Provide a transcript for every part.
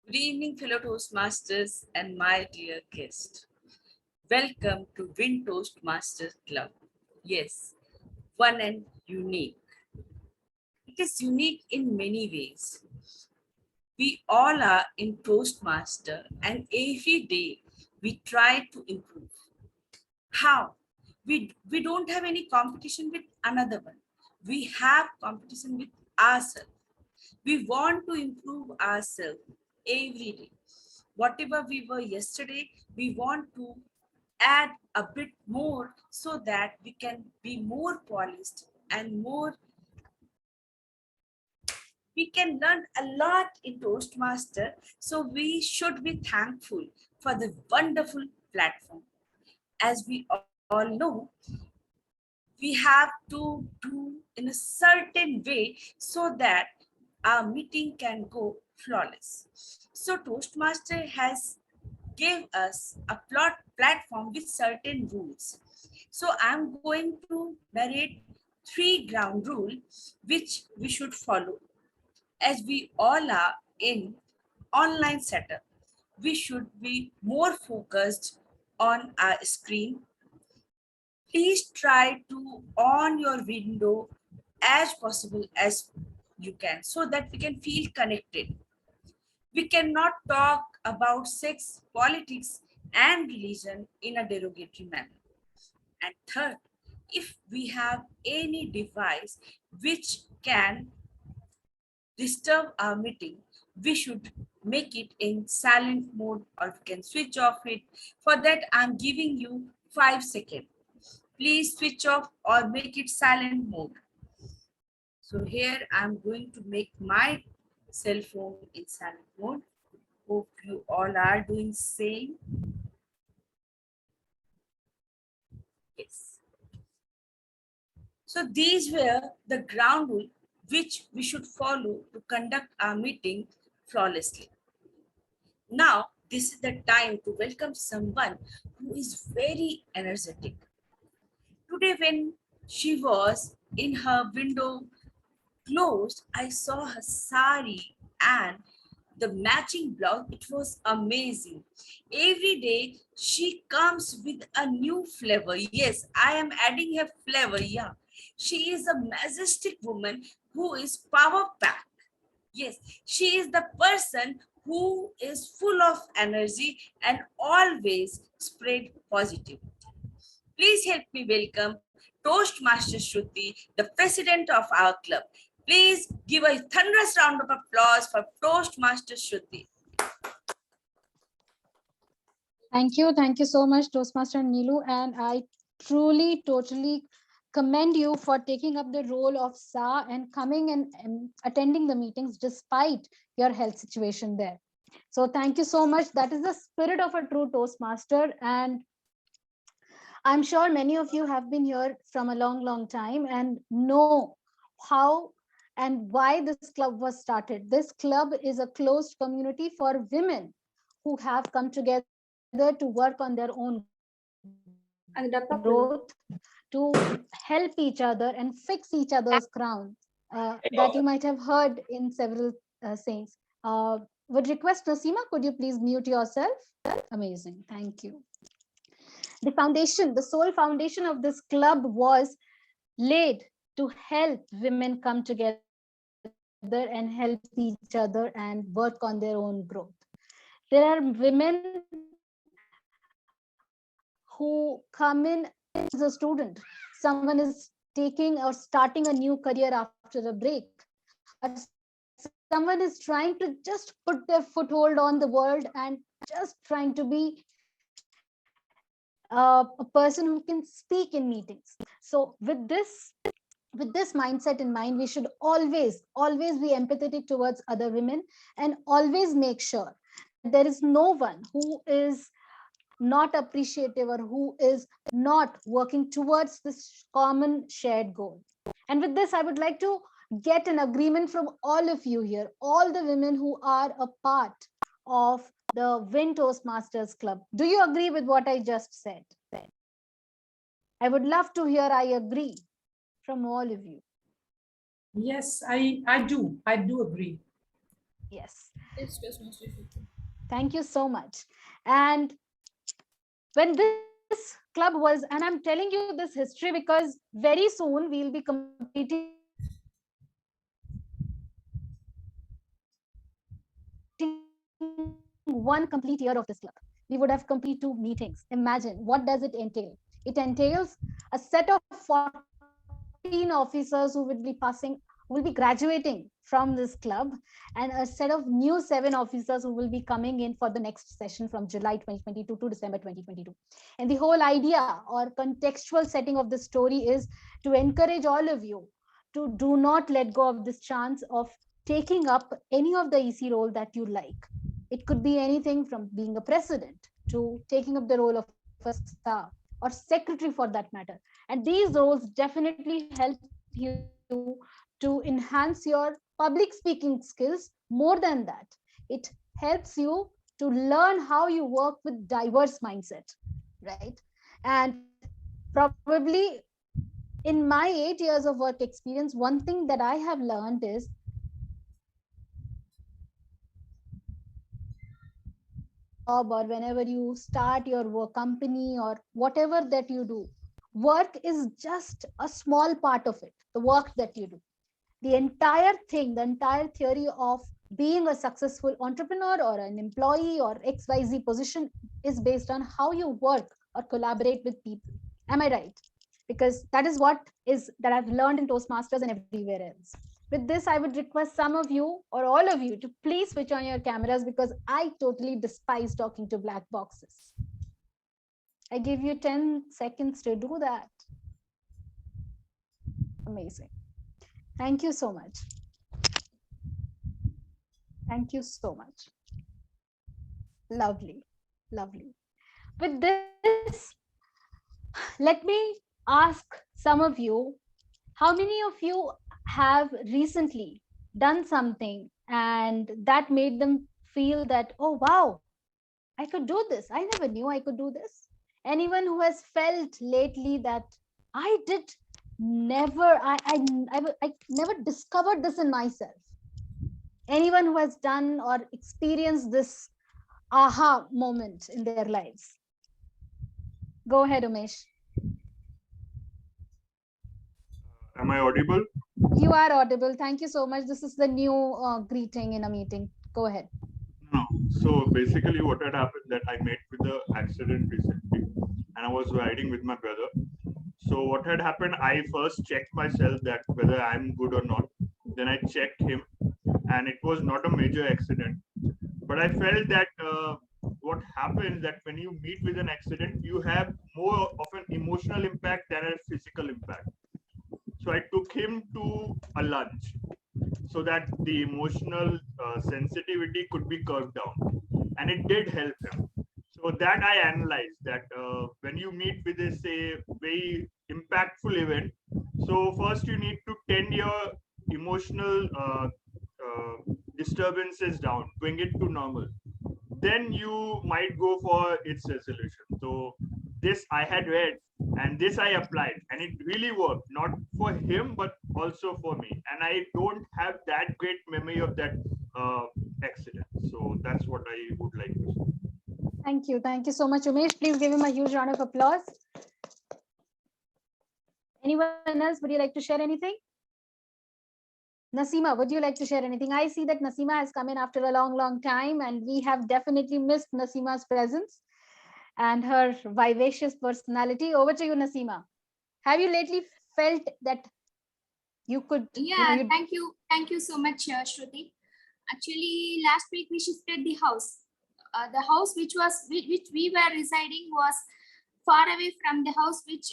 Good evening, fellow Toastmasters and my dear guest. Welcome to Win Toastmasters Club. Yes, one and unique. It is unique in many ways. We all are in Toastmaster, and every day we try to improve. How? We don't have any competition with another one. We have competition with ourselves. We want to improve ourselves every day. Whatever we were yesterday, we want to add a bit more so that we can be more polished and more. We can learn a lot in Toastmaster. So we should be thankful for the wonderful platform. As we all know, we have to do in a certain way so that our meeting can go flawless. So Toastmaster has gave us a platform with certain rules. So I'm going to narrate 3 ground rules which we should follow. As we all are in online setup, we should be more focused on our screen. Please try to on your window as possible as you can so that we can feel connected. We cannot talk about sex, politics, and religion in a derogatory manner. And third, if we have any device which can disturb our meeting, we should make it in silent mode or we can switch off it. For that, I'm giving you 5 seconds. Please switch off or make it silent mode. So here I'm going to make my cell phone in silent mode. Hope you all are doing same. Yes. So these were the ground rule which we should follow to conduct our meeting flawlessly. Now, this is the time to welcome someone who is very energetic. Today, when she was in her window closed, I saw her sari and the matching blouse. It was amazing. Every day she comes with a new flavor. Yes, I am adding her flavor. Yeah, she is a majestic woman who is power packed. Yes, she is the person who is full of energy and always spread positivity. Please help me welcome Toastmaster Shruti, the president of our club. Please give a thunderous round of applause for Toastmaster Shruti. Thank you so much, Toastmaster Nilu. And I truly, totally commend you for taking up the role of SA and coming and attending the meetings despite your health situation there. So thank you so much. That is the spirit of a true Toastmaster. And I'm sure many of you have been here from a long, long time and know how and why this club was started. This club is a closed community for women who have come together to work on their own growth, to help each other and fix each other's crown. That you might have heard in several sayings. Would request Nasima, could you please mute yourself? Amazing. Thank you. The sole foundation of this club was laid to help women come together and help each other and work on their own growth. There are women who come in as a student. Someone is taking or starting a new career after a break, or someone is trying to just put their foothold on the world and just trying to be a person who can speak in meetings. So with this mindset in mind, we should always be empathetic towards other women and always make sure that there is no one who is not appreciative or who is not working towards this common shared goal. And with this, I would like to get an agreement from all of you here, all the women who are a part of the Win Toastmasters Club. Do you agree with what I just said? I would love to hear I agree from all of you. Yes, I do. I do agree. Yes. Yes, Toastmaster Shruti. Thank you so much. And when this club was, and I'm telling you this history because very soon we'll be completing 1 complete year of this club. We would have completed 2 meetings. Imagine, what does it entail? It entails a set of 14 officers who will be graduating from this club, and a set of new 7 officers who will be coming in for the next session from July 2022 to December 2022. And the whole idea or contextual setting of the story is to encourage all of you to do not let go of this chance of taking up any of the EC role that you like. It could be anything from being a president to taking up the role of a star or secretary for that matter. And these roles definitely help you to enhance your public speaking skills. More than that, it helps you to learn how you work with diverse mindset, right? And probably in my 8 years of work experience, one thing that I have learned is job, or whenever you start your work company or whatever that you do, work is just a small part of it, the work that you do. The entire thing, the entire theory of being a successful entrepreneur or an employee or XYZ position is based on how you work or collaborate with people. Am I right? Because that is what is that I've learned in Toastmasters and everywhere else. With this, I would request some of you or all of you to please switch on your cameras because I totally despise talking to black boxes. I give you 10 seconds to do that. Amazing. Thank you so much. Thank you so much. Lovely. Lovely. With this, let me ask some of you, how many of you have recently done something and that made them feel that, oh, wow, I could do this. I never knew I could do this. Anyone who has felt lately that I did never, I never discovered this in myself. Anyone who has done or experienced this aha moment in their lives. Go ahead, Umesh. Am I audible? You are audible. Thank you so much. This is the new greeting in a meeting. Go ahead. No. So basically, what had happened that I met with the accident recently, and I was riding with my brother. So what had happened? I first checked myself that whether I'm good or not. Then I checked him, and it was not a major accident. But I felt that what happens that when you meet with an accident, you have more of an emotional impact than a physical impact. So I took him to a lunch so that the emotional sensitivity could be curbed down, and it did help him. So that I analyzed that when you meet with a say very impactful event, so first you need to tend your emotional disturbances down, bring it to normal, then you might go for its resolution. So this I had read and this I applied, and it really worked, not for him but also for me. And I don't have that great memory of that accident. So that's what I would like to say. Thank you. Thank you so much, Umesh. Please give him a huge round of applause. Anyone else? Would you like to share anything? Nasima, would you like to share anything? I see that Nasima has come in after a long, long time, and we have definitely missed Nasima's presence and her vivacious personality. Over to you, Nasima. Have you lately felt that you could, Yeah, you thank you. Thank you so much, Shruti. Actually, last week we shifted the house. The house which we were residing was far away from the house which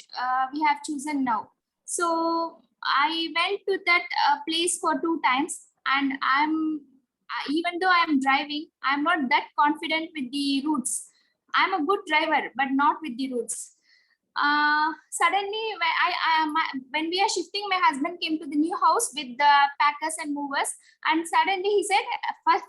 we have chosen now. So I went to that place for 2 times, and even though I'm driving, I'm not that confident with the routes. I'm a good driver, but not with the routes. Suddenly when we are shifting, my husband came to the new house with the packers and movers, and suddenly he said,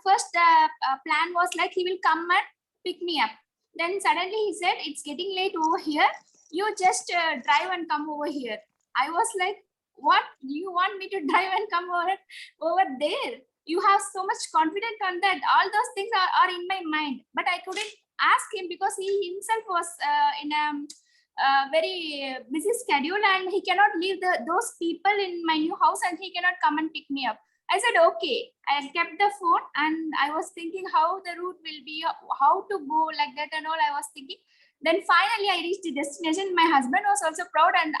first the plan was like he will come and pick me up. Then suddenly he said, it's getting late over here, you just drive and come over here. I was like, what, you want me to drive and come over there? you have so much confidence on that. All those things are in my mind, but I couldn't ask him because he himself was in a very busy schedule, and he cannot leave those people in my new house, and he cannot come and pick me up. I said, okay. I kept the phone and I was thinking how the route will be, how to go like that and all. I was thinking. Then finally I reached the destination. My husband was also proud, and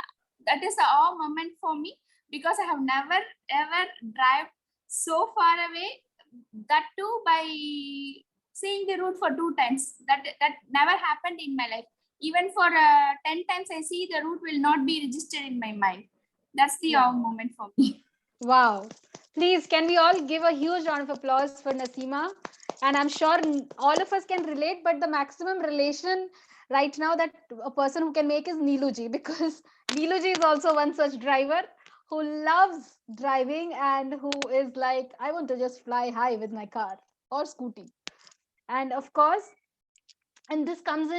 that is a awe moment for me because I have never ever drive so far away. That too by seeing the route for 2 times. That never happened in my life. Even for 10 times I see the route will not be registered in my mind. That's the awe moment for me. Wow. Please, can we all give a huge round of applause for Naseema? And I'm sure all of us can relate, but the maximum relation right now that a person who can make is Neeluji, because Neeluji is also one such driver who loves driving and who is like, I want to just fly high with my car or scooty. And of course, and this comes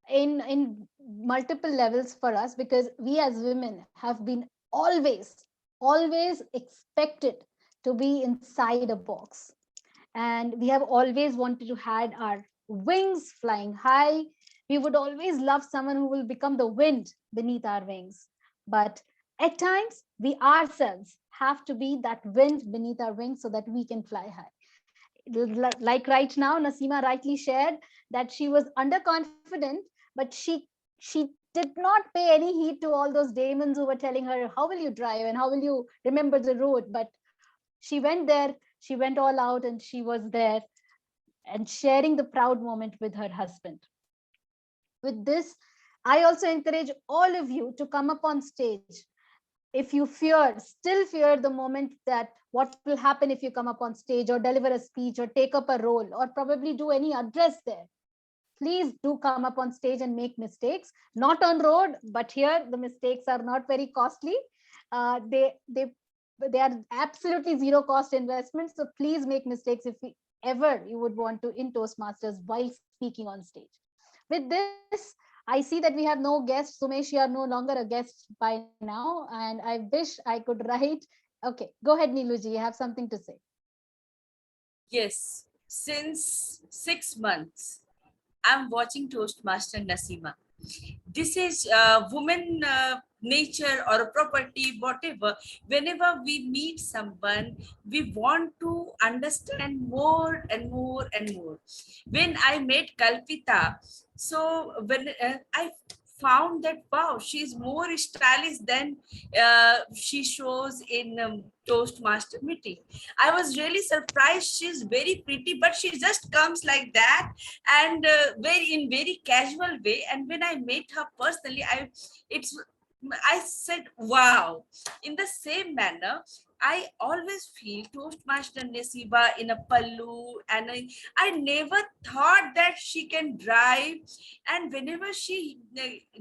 in multiple levels for us, because we as women have been always expected to be inside a box, and we have always wanted to had our wings flying high. We would always love someone who will become the wind beneath our wings, but at times we ourselves have to be that wind beneath our wings so that we can fly high. Like right now, Naseema rightly shared that she was underconfident, but she did not pay any heed to all those demons who were telling her, how will you drive and how will you remember the road? But she went there, she went all out, and she was there and sharing the proud moment with her husband. With this, I also encourage all of you to come up on stage. If you still fear the moment that what will happen if you come up on stage or deliver a speech or take up a role or probably do any address there, please do come up on stage and make mistakes. Not on road, but here the mistakes are not very costly. They are absolutely zero cost investments. So please make mistakes if ever you would want to in Toastmasters while speaking on stage. With this, I see that we have no guests. Sumesh, you are no longer a guest by now, and I wish I could write. Okay, go ahead, Neeluji. You have something to say. Yes, since 6 months, I'm watching Toastmaster Nasima. This is woman nature or property, whatever. Whenever we meet someone, we want to understand more and more and more. When I met Kalpita, so when I found that wow, she's more stylish than she shows in Toastmaster meeting. I was really surprised. She's very pretty, but she just comes like that and very casual way. And when I met her personally, it's I said wow. In the same manner, I always feel Toastmaster Nasiba in a pallu, and I never thought that she can drive. And whenever she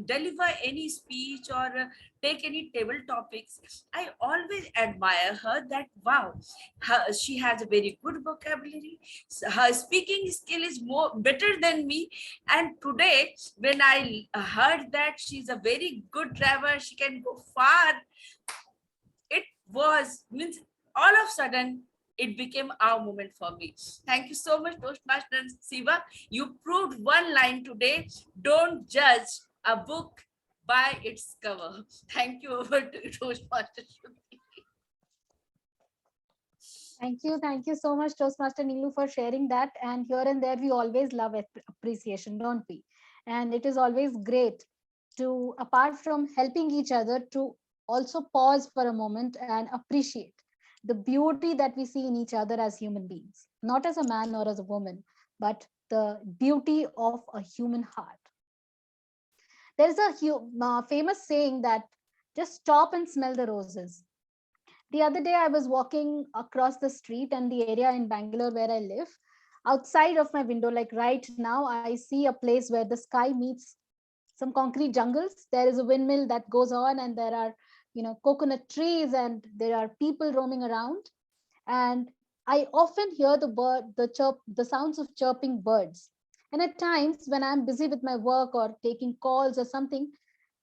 deliver any speech or take any table topics, I always admire her that wow, she has a very good vocabulary. Her speaking skill is more better than me. And today, when I heard that she's a very good driver, she can go far, it was means all of a sudden it became our moment for me. Thank you so much, Toastmaster Siva. You proved one line today: don't judge a book by its cover. Thank you. Over to Toastmaster. Thank you so much, Toastmaster Neelu, for sharing that. And here and there, we always love appreciation, don't we? And it is always great to, apart from helping each other, to also pause for a moment and appreciate the beauty that we see in each other as human beings, not as a man or as a woman, but the beauty of a human heart. There's a famous saying that just stop and smell the roses. The other day, I was walking across the street and the area in Bangalore where I live. Outside of my window, like right now, I see a place where the sky meets some concrete jungles. There is a windmill that goes on, and there are, coconut trees, and there are people roaming around. And I often hear the sounds of chirping birds. And at times, when I'm busy with my work or taking calls or something,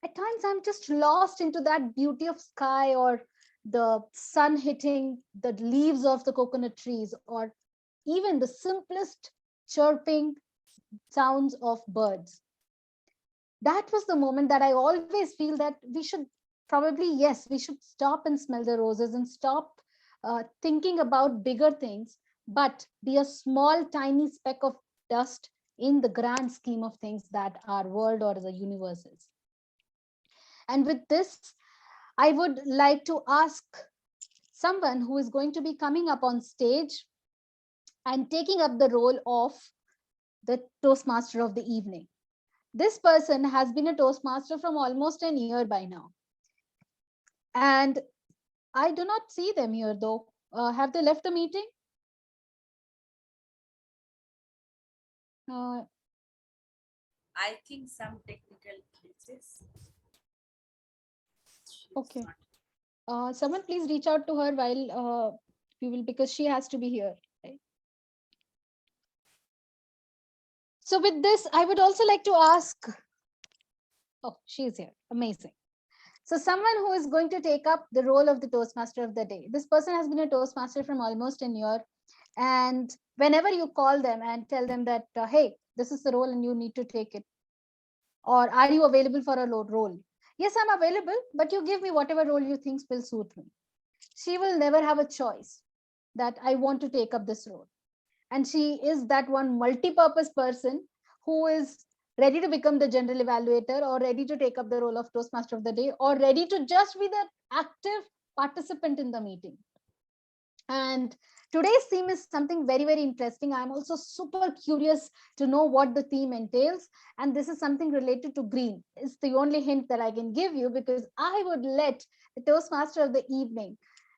at times I'm just lost into that beauty of sky or the sun hitting the leaves of the coconut trees, or even the simplest chirping sounds of birds. That was the moment that I always feel that we should probably, yes, we should stop and smell the roses and stop thinking about bigger things, but be a small, tiny speck of dust in the grand scheme of things that our world or the universe is. And with this, I would like to ask someone who is going to be coming up on stage and taking up the role of the Toastmaster of the evening. This person has been a Toastmaster from almost an year by now. And I do not see them here though. Have they left the meeting? Uh, I think some technical glitches. She's okay. not. Someone please reach out to her while we will, because she has to be here. Right? So with this, I would also like to ask, oh, she's here. Amazing. So someone who is going to take up the role of the Toastmaster of the day. This person has been a Toastmaster from almost a year. And whenever you call them and tell them that, hey, this is the role and you need to take it, or are you available for a role? Yes, I'm available, but you give me whatever role you think will suit me. She will never have a choice that I want to take up this role. And she is that one multi-purpose person who is ready to become the general evaluator, or ready to take up the role of Toastmaster of the day, or ready to just be the active participant in the meeting. And today's theme is something very, very interesting. I'm also super curious to know what the theme entails. And this is something related to green. It's the only hint that I can give you, because I would let the Toastmaster of the evening,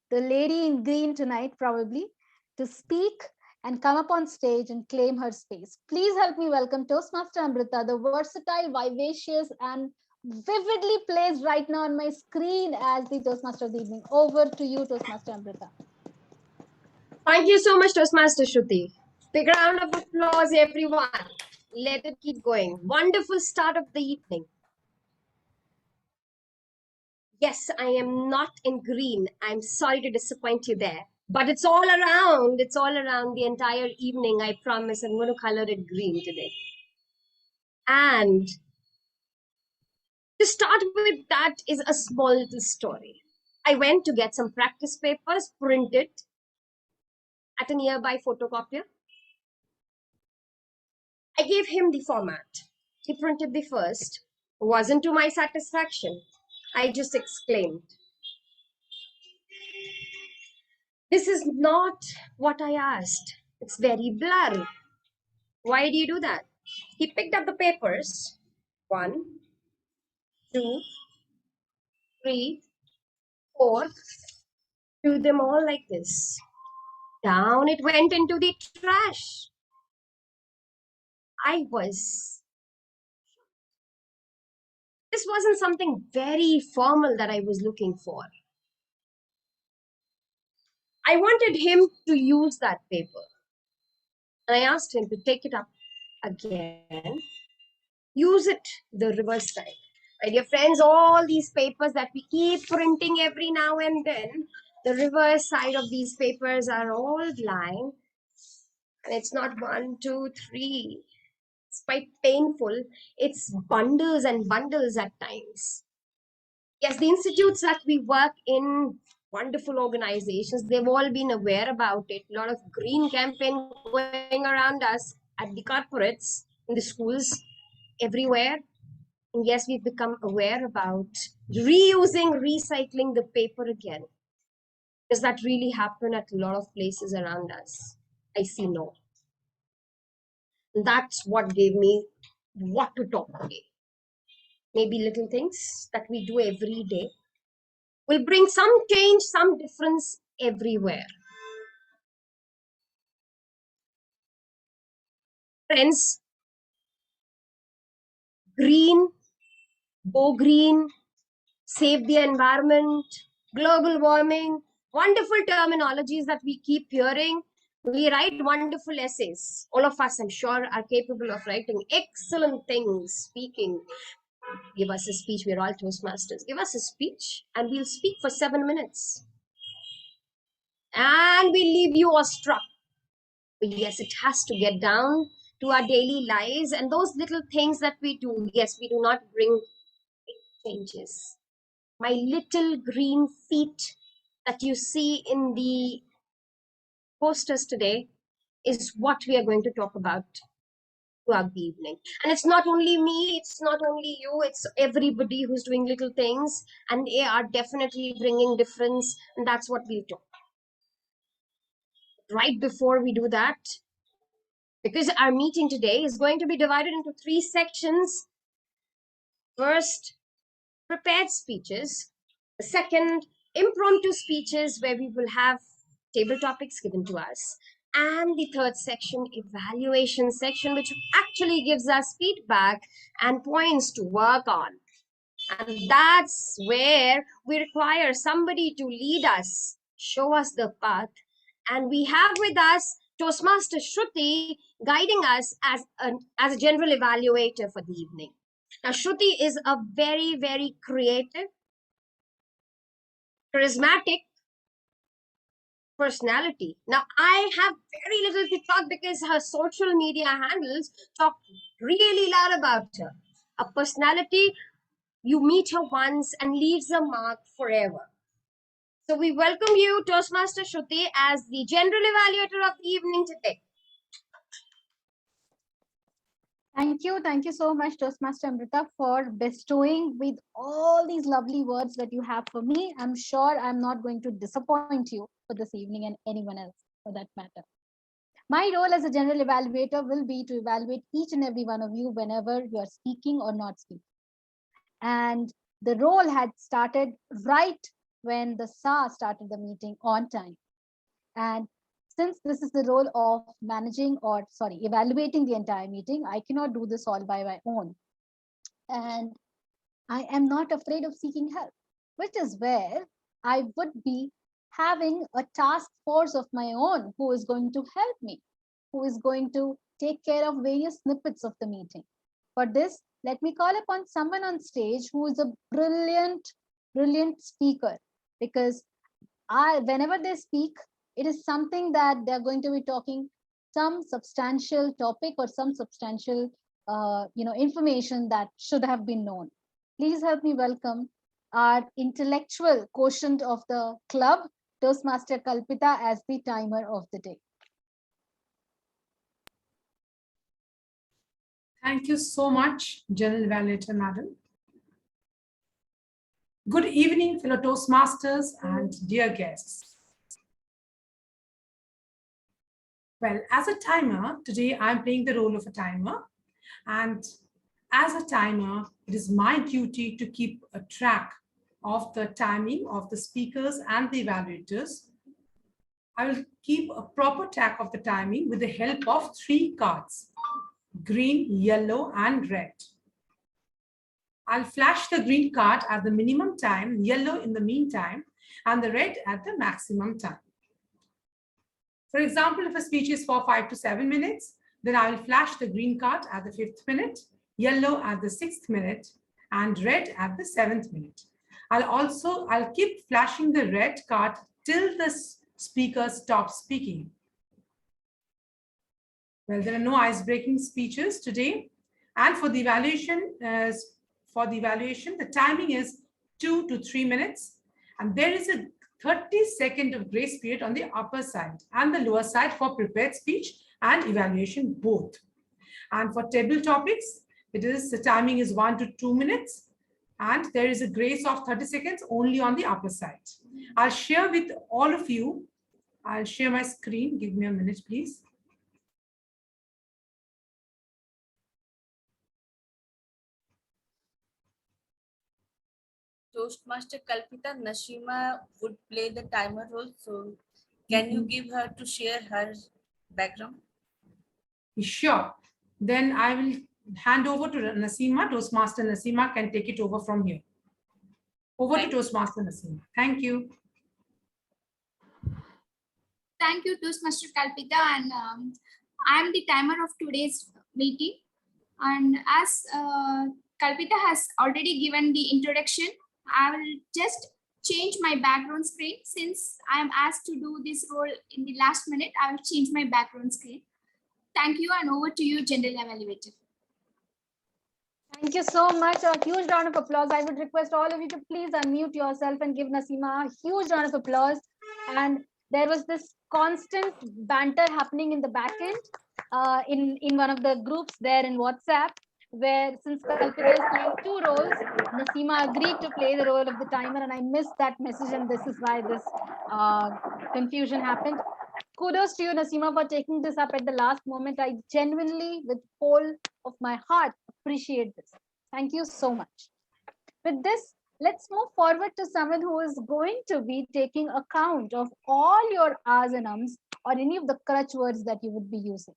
the lady in green tonight probably, to speak and come up on stage and claim her space. Please help me welcome Toastmaster Amrita, the versatile, vivacious, and vividly placed right now on my screen as the Toastmaster of the evening. Over to you, Toastmaster Amrita. Thank you so much, Toastmaster Shruti. Big round of applause, everyone. Let it keep going. Wonderful start of the evening. Yes, I am not in green. I'm sorry to disappoint you there. But it's all around. It's all around the entire evening. I promise I'm going to color it green today. And to start with, that is a small little story. I went to get some practice papers printed at a nearby photocopier. I gave him the format. He printed the first. Wasn't to my satisfaction. I just exclaimed, "This is not what I asked. It's very blurry. Why do you do that?" He picked up the papers. 1, 2, 3, 4. Do them all like this. Down it went into the trash. This wasn't something very formal that I was looking for. I wanted him to use that paper. And I asked him to take it up again, use it the reverse side. My dear friends, all these papers that we keep printing every now and then, the reverse side of these papers are all blind. And it's not 1, 2, 3. It's quite painful. It's bundles and bundles at times. Yes, the institutes that we work in, wonderful organizations, they've all been aware about it. A lot of green campaign going around us at the corporates, in the schools, everywhere. And yes, we've become aware about reusing, recycling the paper again. Does that really happen at a lot of places around us? I see no. That's what gave me what to talk today. Maybe little things that we do every day will bring some change, some difference everywhere. Friends, green, go green, save the environment, global warming, wonderful terminologies that we keep hearing. We write wonderful essays. All of us, I'm sure, are capable of writing excellent things, speaking. Give us a speech. We're all Toastmasters. Give us a speech and we'll speak for 7 minutes. and we leave you awestruck. But yes, it has to get down to our daily lives and those little things that we do. Yes, we do not bring big changes. My little green feet that you see in the posters today is what we are going to talk about throughout the evening. And it's not only me, it's not only you, it's everybody who's doing little things, and they are definitely bringing difference, and that's what we'll talk. Right before we do that, because our meeting today is going to be divided into 3 sections. First, prepared speeches. The second, impromptu speeches where we will have table topics given to us. And the third section, evaluation section, which actually gives us feedback and points to work on. And that's where we require somebody to lead us, show us the path. And we have with us Toastmaster Shruti guiding us as a general evaluator for the evening. Now, Shruti is a very, very creative, charismatic personality. Now, I have very little to talk because her social media handles talk really loud about her. A personality, you meet her once and leaves a mark forever. So we welcome you, Toastmaster Shruti, as the general evaluator of the evening today. Thank you so much, Toastmaster Amrita, for bestowing with all these lovely words that you have for me. I'm sure I'm not going to disappoint you for this evening and anyone else for that matter. My role as a general evaluator will be to evaluate each and every one of you whenever you are speaking or not speaking. And the role had started right when the SA started the meeting on time. And since this is the role of managing evaluating the entire meeting, I cannot do this all by my own. And I am not afraid of seeking help, which is where I would be having a task force of my own who is going to help me, who is going to take care of various snippets of the meeting. For this, let me call upon someone on stage who is a brilliant speaker, because whenever they speak, it is something that they're going to be talking some substantial topic or some substantial information that should have been known. Please help me welcome our intellectual quotient of the club, Toastmaster Kalpita, as the timer of the day. Thank you so much, General Evaluator Madam. Good evening, fellow Toastmasters and dear guests. Well, as a timer, today I'm playing the role of a timer. And as a timer, it is my duty to keep a track of the timing of the speakers and the evaluators. I will keep a proper track of the timing with the help of 3 cards: green, yellow, and red. I'll flash the green card at the minimum time, yellow in the meantime, and the red at the maximum time. For example, if a speech is for 5 to 7 minutes, then I will flash the green card at the 5th minute, yellow at the 6th minute, and red at the 7th minute. I'll keep flashing the red card till the speaker stops speaking. Well, there are no ice-breaking speeches today. And for the evaluation, the timing is 2 to 3 minutes. And there is a 30-second of grace period on the upper side and the lower side for prepared speech and evaluation both. And for table topics, the timing is 1 to 2 minutes. And there is a grace of 30 seconds only on the upper side. I'll share with all of you. I'll share my screen. Give me a minute, please. Toastmaster Kalpita, Nashima would play the timer role. So can you give her to share her background? Sure. Then I will hand over to Nasima. Toastmaster Nasima can take it over from here. Over to Toastmaster Nasima. Thank you. Thank you, Toastmaster Kalpita, and I am the timer of today's meeting. And as Kalpita has already given the introduction, I will just change my background screen. Since I am asked to do this role in the last minute, I will change my background screen. Thank you, and over to you, General Evaluator. Thank you so much. A huge round of applause. I would request all of you to please unmute yourself and give Naseema a huge round of applause. And there was this constant banter happening in the back end in one of the groups there in WhatsApp, where since Kalpita is playing two roles, Naseema agreed to play the role of the timer, and I missed that message, and this is why this confusion happened. Kudos to you, Naseema, for taking this up at the last moment. I genuinely, with whole of my heart, appreciate this. Thank you so much. With this, let's move forward to someone who is going to be taking account of all your ahs and ums or any of the crutch words that you would be using.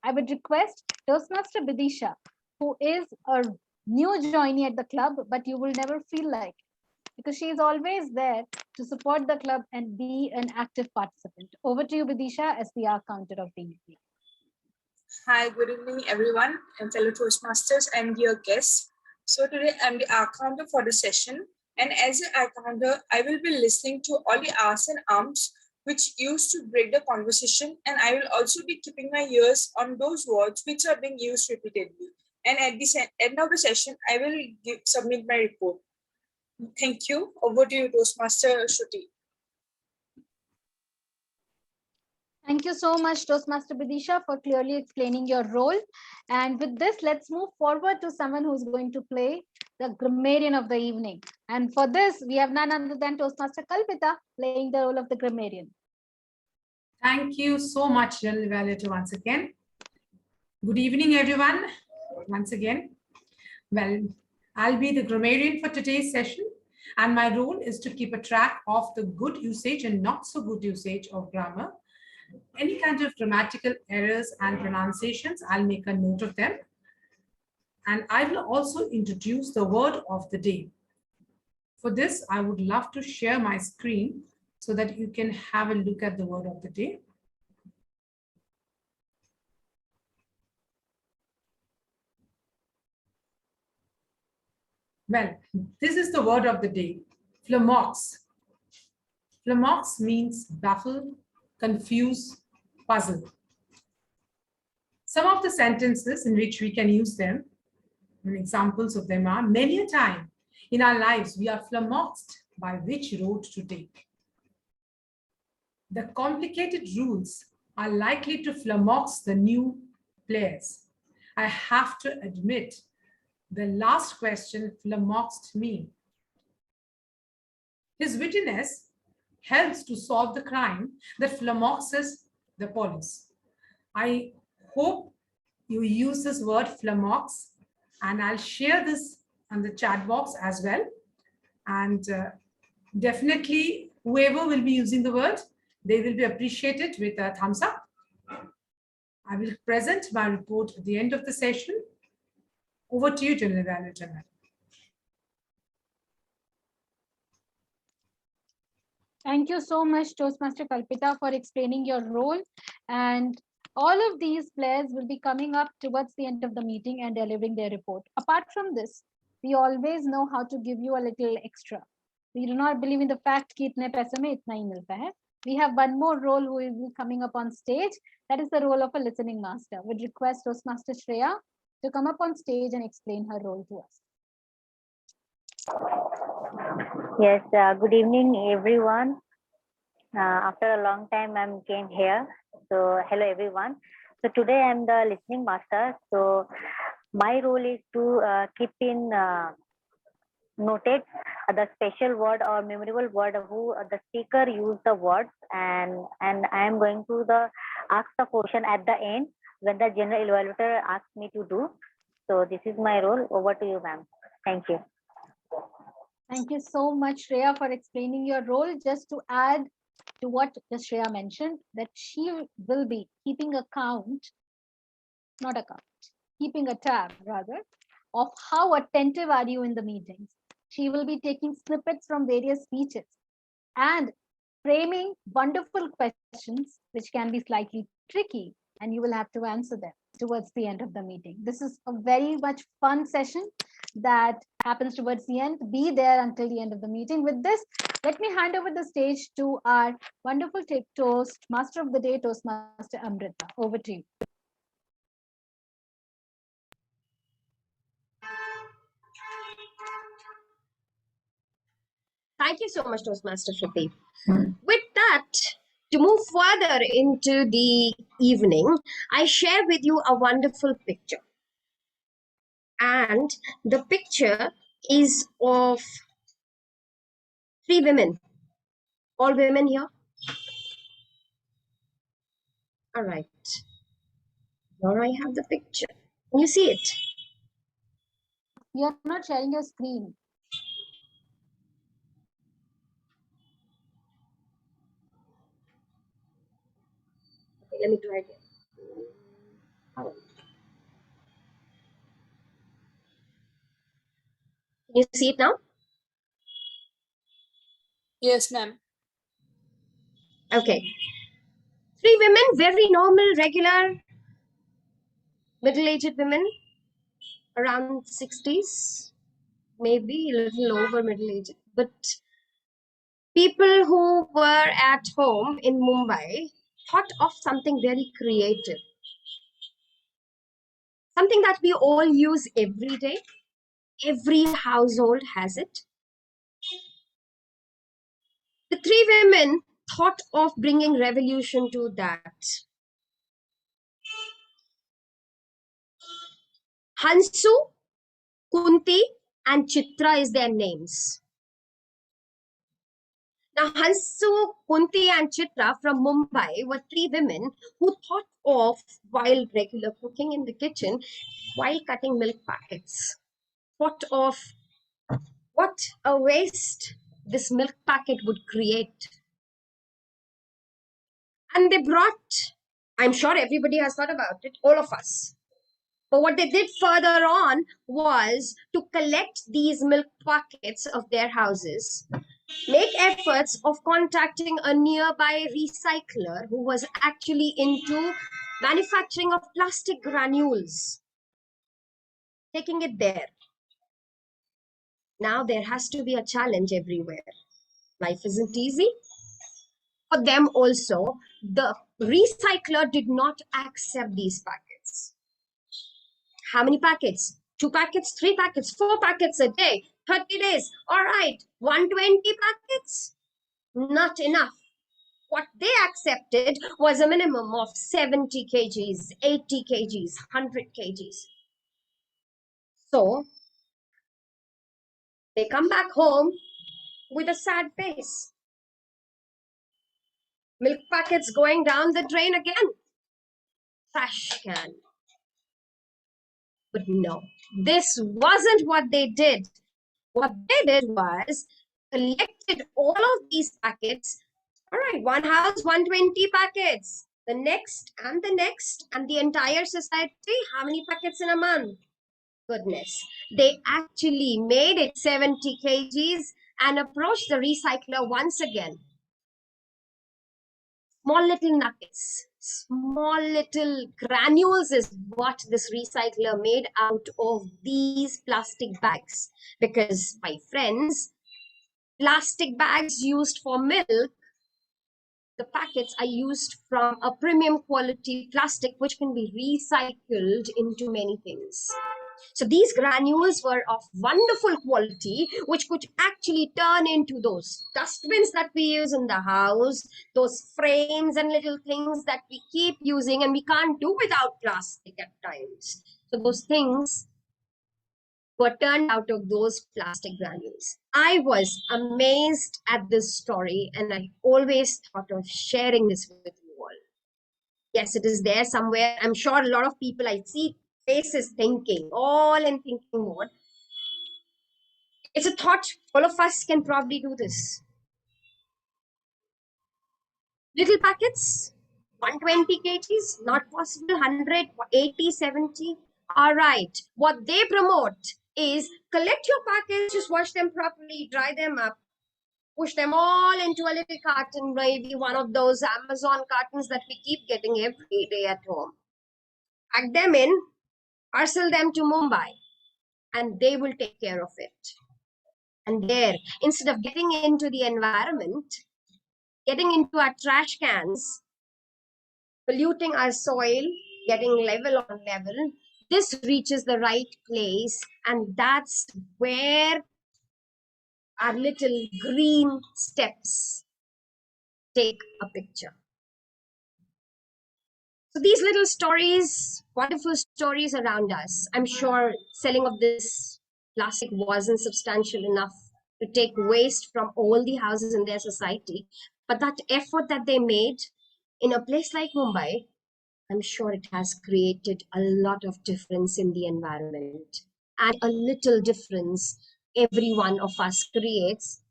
I would request Toastmaster Bidisha, who is a new joinee at the club, but you will never feel like it, because she is always there to support the club and be an active participant. Over to you, Bidisha, as the counter of the evening. Hi, good evening, everyone, and fellow Toastmasters and dear guests. So today I'm the counter for the session, and as the counter, I will be listening to all the ahs and ums which used to break the conversation, and I will also be keeping my ears on those words which are being used repeatedly. And at the end of the session, I will submit my report. Thank you. Over to you, Toastmaster Shruti. Thank you so much, Toastmaster Bidisha, for clearly explaining your role. And with this, let's move forward to someone who's going to play the grammarian of the evening. And for this, we have none other than Toastmaster Kalpita playing the role of the grammarian. Thank you so much, General Evaluator, once again. Good evening, everyone, once again. Well, I'll be the grammarian for today's session, and my role is to keep a track of the good usage and not so good usage of grammar. Any kind of grammatical errors and pronunciations, I'll make a note of them. And I will also introduce the word of the day. For this, I would love to share my screen so that you can have a look at the word of the day. Well, this is the word of the day, flummox. Flummox means baffle, confuse, puzzle. Some of the sentences in which we can use them, and examples of them are, many a time in our lives we are flummoxed by which road to take. The complicated rules are likely to flummox the new players. I have to admit, the last question flummoxed me. His wittiness helps to solve the crime that flummoxes the police. I hope you use this word flummox, and I'll share this on the chat box as well. And definitely, whoever will be using the word, they will be appreciated with a thumbs up. I will present my report at the end of the session. Over to you, General Evaluator. Thank you so much, Toastmaster Kalpita, for explaining your role. And all of these players will be coming up towards the end of the meeting and delivering their report. Apart from this, we always know how to give you a little extra. We do not believe in the fact that itne paise mein itna hi milta hai. We have one more role who will be coming up on stage. That is the role of a listening master. Would request Toastmaster Shreya to come up on stage and explain her role to us. Yes, good evening, everyone. After a long time, I came here. So, hello, everyone. So, today I'm the listening master. So, my role is to keep in noted the special word or memorable word who the speaker used the words, and I am going to ask the question at the end when the general evaluator asks me to do. So, this is my role. Over to you, ma'am. Thank you. Thank you so much, Shreya, for explaining your role. Just to add to what Shreya mentioned, that she will be keeping keeping a tab rather, of how attentive are you in the meetings. She will be taking snippets from various speeches and framing wonderful questions, which can be slightly tricky, and you will have to answer them towards the end of the meeting. This is a very much fun session, that happens towards the end. Be there until the end of the meeting. With this, let me hand over the stage to our wonderful Toast Master of the Day, Toastmaster Amrita. Over to you. Thank you so much, Toastmaster Shruti. With that, to move further into the evening, I share with you a wonderful picture. And the picture is of three women. All women here? All right. Now I have the picture. Can you see it? You're not sharing your screen. Okay, let me try again. All right. Can you see it now? Yes, ma'am. Okay. Three women, very normal, regular, middle-aged women, around 60s, maybe a little over middle-aged. But people who were at home in Mumbai thought of something very creative. Something that we all use every day. Every household has it. The three women thought of bringing revolution to that. Hansu, Kunti, and Chitra is their names. Now, Hansu, Kunti, and Chitra from Mumbai were three women who thought of, while regular cooking in the kitchen, while cutting milk packets, thought of what a waste this milk packet would create. And they brought, I'm sure everybody has thought about it, all of us. But what they did further on was to collect these milk packets of their houses, make efforts of contacting a nearby recycler who was actually into manufacturing of plastic granules, taking it there. Now there has to be a challenge everywhere. Life isn't easy. For them also, the recycler did not accept these packets. How many packets? 2 packets, 3 packets, 4 packets a day, 30 days. All right, 120 packets? Not enough. What they accepted was a minimum of 70 kgs, 80 kgs, 100 kgs. So they come back home with a sad face. Milk packets going down the drain again. Trash can. But no, this wasn't what they did. What they did was collected all of these packets. All right, one house, 120 packets. The next, and the entire society, how many packets in a month? Goodness. They actually made it 70 kgs and approached the recycler once again. Small little nuggets, small little granules is what this recycler made out of these plastic bags. Because, my friends, plastic bags used for milk, the packets are used from a premium quality plastic which can be recycled into many things. So these granules were of wonderful quality, which could actually turn into those dustbins that we use in the house, those frames and little things that we keep using and we can't do without plastic at times. So those things were turned out of those plastic granules. I was amazed at this story and I always thought of sharing this with you all. Yes, it is there somewhere. I'm sure a lot of people I see faces thinking, all in thinking mode. It's a thought all of us can probably do this. Little packets, 120 kgs, not possible, 100, 80, 70. All right. What they promote is collect your packets, just wash them properly, dry them up, push them all into a little carton, maybe one of those Amazon cartons that we keep getting every day at home. Pack them in, parcel them to Mumbai. and they will take care of it. And there, instead of getting into the environment, getting into our trash cans, polluting our soil, getting level on level, this reaches the right place, and that's where our little green steps take a picture. So these little stories, wonderful stories around us. I'm sure selling of this plastic wasn't substantial enough to take waste from all the houses in their society. But that effort that they made in a place like Mumbai, I'm sure it has created a lot of difference in the environment. And a little difference every one of us creates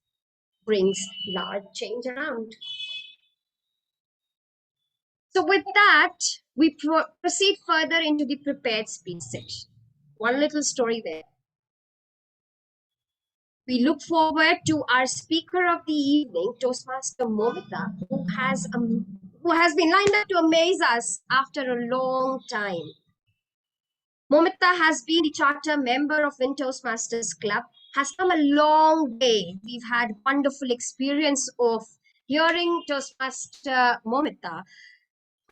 brings large change around. So with that, we proceed further into the prepared speech section. One little story there. We look forward to our speaker of the evening, Toastmaster Momita, who has been lined up to amaze us after a long time. Momita has been the charter member of Win Toastmasters Club, has come a long way. We've had wonderful experience of hearing Toastmaster Momita,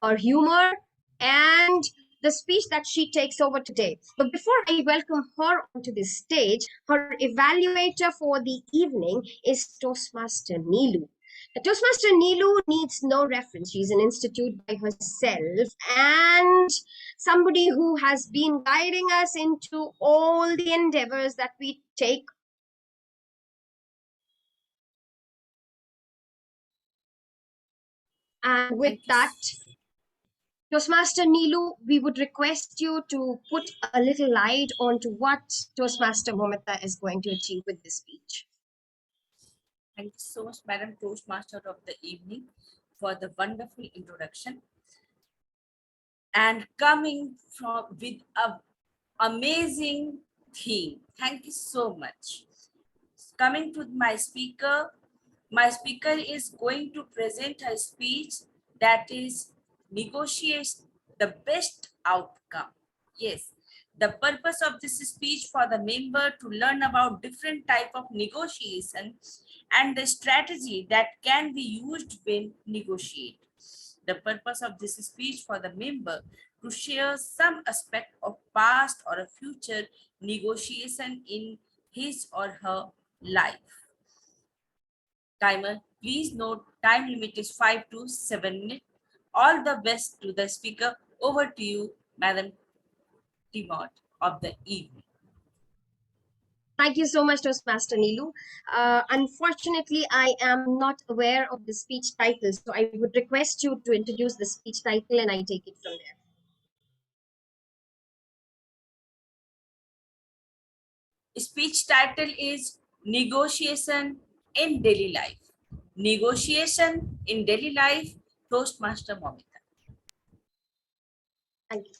her humor, and the speech that she takes over today. But before I welcome her onto the stage, her evaluator for the evening is Toastmaster Neelu. The Toastmaster Neelu needs no reference. She's an institute by herself and somebody who has been guiding us into all the endeavors that we take. And with that, Toastmaster Neelu, we would request you to put a little light onto what Toastmaster Momita is going to achieve with this speech. Thank you so much, Madam Toastmaster of the evening, for the wonderful introduction. And coming from with a amazing theme. Thank you so much. Coming to my speaker is going to present a speech that is negotiate the best outcome. Yes, the purpose of this speech for the member to learn about different type of negotiation and the strategy that can be used when negotiate. The purpose of this speech for the member to share some aspect of past or a future negotiation in his or her life. Timer, please note time limit is 5 to 7 minutes. All the best to the speaker. Over to you, Madam Timot of the evening. Thank you so much, Toastmaster Neelu. Unfortunately, I am not aware of the speech title, so I would request you to introduce the speech title and I take it from there. Speech title is Negotiation in Daily Life. Negotiation in Daily Life, Toastmaster Momita. Thank you.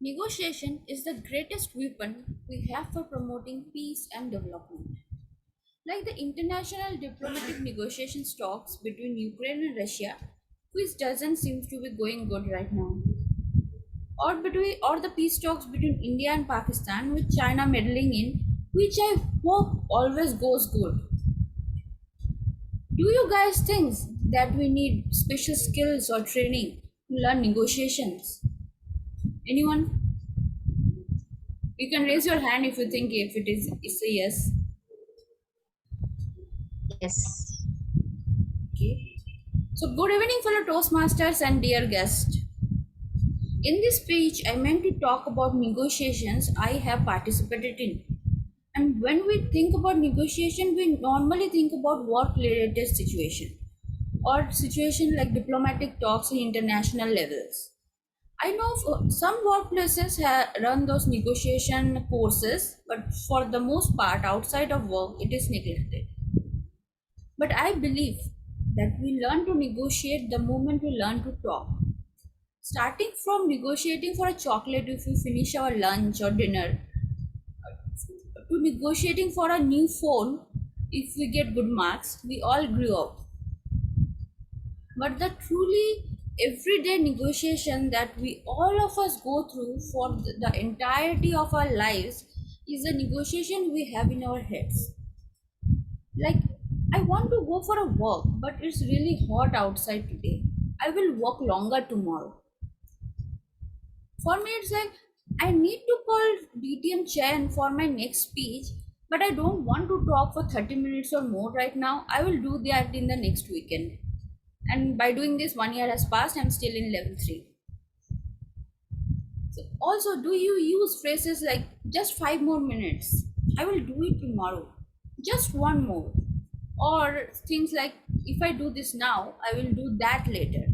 Negotiation is the greatest weapon we have for promoting peace and development. Like the international diplomatic negotiation talks between Ukraine and Russia, which doesn't seem to be going good right now. Or the peace talks between India and Pakistan with China meddling in, which I hope always goes good. Do you guys think that we need special skills or training to learn negotiations? Anyone? You can raise your hand if you think if it is a yes. Yes. Okay. So good evening, fellow Toastmasters and dear guest. In this speech, I meant to talk about negotiations I have participated in. And when we think about negotiation, we normally think about work-related situation or situation like diplomatic talks in international levels. I know some workplaces run those negotiation courses, but for the most part, outside of work, it is neglected. But I believe that we learn to negotiate the moment we learn to talk. Starting from negotiating for a chocolate if we finish our lunch or dinner, to negotiating for a new phone if we get good marks, we all grew up. But the truly everyday negotiation that we all of us go through for the entirety of our lives is a negotiation we have in our heads. Like, I want to go for a walk, but it's really hot outside today. I will walk longer tomorrow. For me, it's like I need to call DTM Chen for my next speech, but I don't want to talk for 30 minutes or more right now. I will do that in the next weekend. And by doing this, 1 year has passed, I'm still in level 3. So also, do you use phrases like just 5 more minutes? I will do it tomorrow. Just one more. Or things like if I do this now, I will do that later.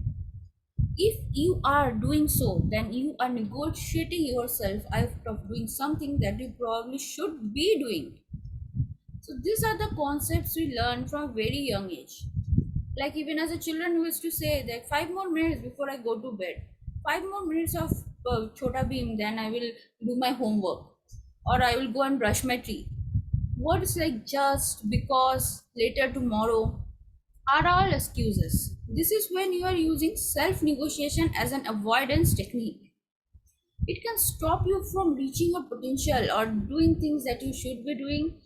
If you are doing so, then you are negotiating yourself out of doing something that you probably should be doing. So these are the concepts we learn from very young age. Like even as a children, we used to say that 5 more minutes before I go to bed, 5 more minutes of chota beam, then I will do my homework, or I will go and brush my teeth. Words like just, because, later, tomorrow are all excuses. This is when you are using self negotiation as an avoidance technique. It can stop you from reaching your potential or doing things that you should be doing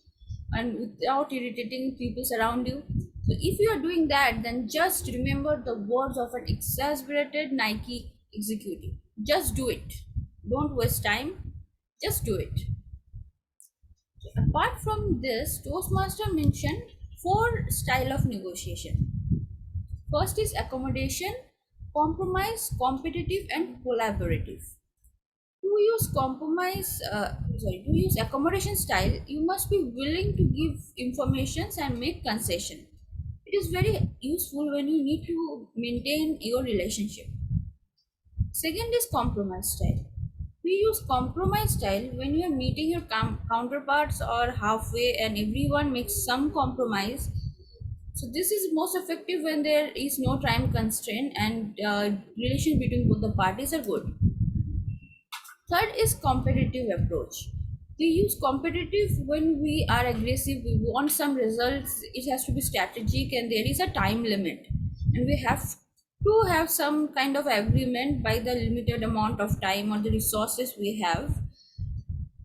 and without irritating people around you. So if you are doing that, then just remember the words of an exasperated Nike executive. Just do it. Don't waste time. Just do it. Apart from this, Toastmaster mentioned 4 style of negotiation. First is accommodation, compromise, competitive, and collaborative. To use accommodation style, you must be willing to give informations and make concession. It is very useful when you need to maintain your relationship. Second is compromise style. We use compromise style when you are meeting your counterparts or halfway and everyone makes some compromise. So this is most effective when there is no time constraint and relation between both the parties are good. Third is competitive approach. We use competitive when we are aggressive, we want some results, it has to be strategic and there is a time limit. And we have to have some kind of agreement by the limited amount of time or the resources we have.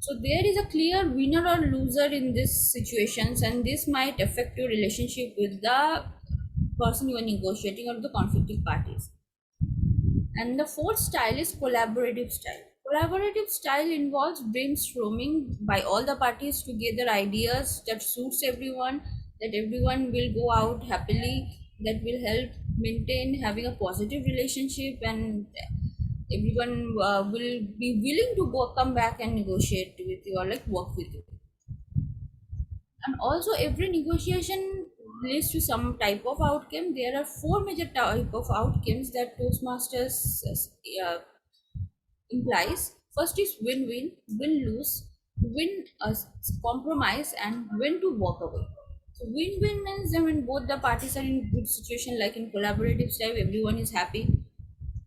So there is a clear winner or loser in these situations, and this might affect your relationship with the person you are negotiating or the conflicting parties. And the fourth style is collaborative style. Collaborative style involves brainstorming by all the parties to gather ideas that suits everyone, that everyone will go out happily, that will help maintain having a positive relationship, and everyone will be willing to come back and negotiate with you or like work with you. And also every negotiation leads to some type of outcome. There are 4 major type of outcomes that Toastmasters uh, implies. First is win-win, win-lose, win compromise, and win to walk away. So win-win means when both the parties are in good situation, like in collaborative style, everyone is happy.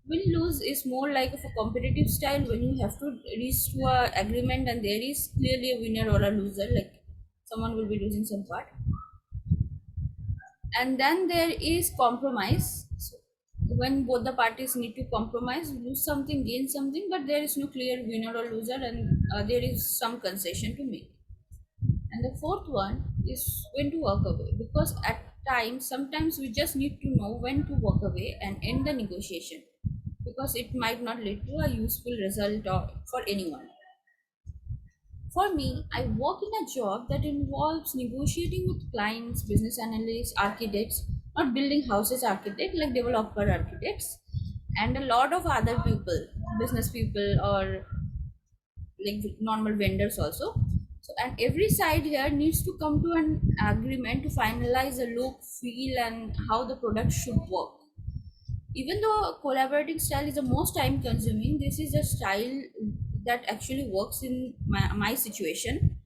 Win-lose is more like of a competitive style when you have to reach to a agreement and there is clearly a winner or a loser, like someone will be losing some part. And then there is compromise. So when both the parties need to compromise, lose something, gain something, but there is no clear winner or loser, and there is some concession to make. And the fourth one is when to walk away, because at times, sometimes we just need to know when to walk away and end the negotiation, because it might not lead to a useful result or for anyone. For me, I work in a job that involves negotiating with clients, business analysts, architects, not building houses architect like developer architects, and a lot of other people, business people or like normal vendors also. So, and every side here needs to come to an agreement to finalize the look, feel, and how the product should work. Even though collaborating style is the most time consuming, this is a style that actually works in my situation.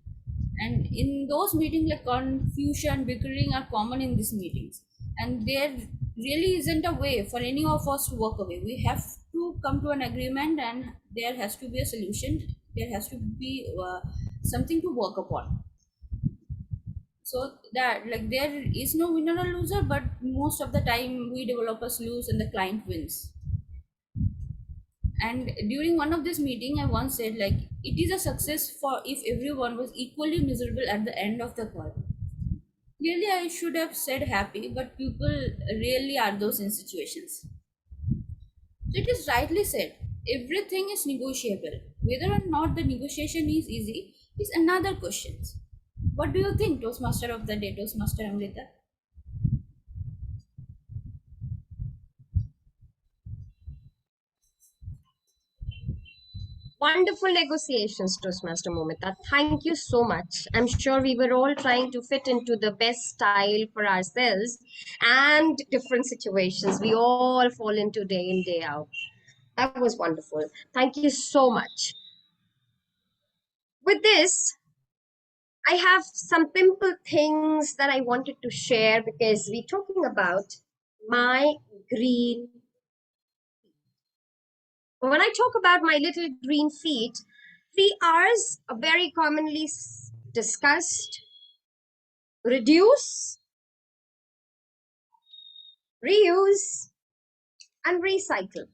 And in those meetings, like confusion, bickering are common in these meetings, and there really isn't a way for any of us to walk away. We have to come to an agreement and there has to be a solution, there has to be something to work upon. So that like there is no winner or loser, but most of the time we developers lose and the client wins. And during one of this meeting, I once said, like, it is a success for if everyone was equally miserable at the end of the call. Really, I should have said happy, but people really are those in situations. So it is rightly said, everything is negotiable. Whether or not the negotiation is easy is another question. What do you think, Toastmaster of the day, Toastmaster Amrita? Wonderful negotiations, Toastmaster Momita. Thank you so much. I'm sure we were all trying to fit into the best style for ourselves and different situations. We all fall into day in, day out. That was wonderful. Thank you so much. With this, I have some simple things that I wanted to share because we're talking about my green. When I talk about my little green feet, 3 R's are very commonly discussed: reduce, reuse, and recycle.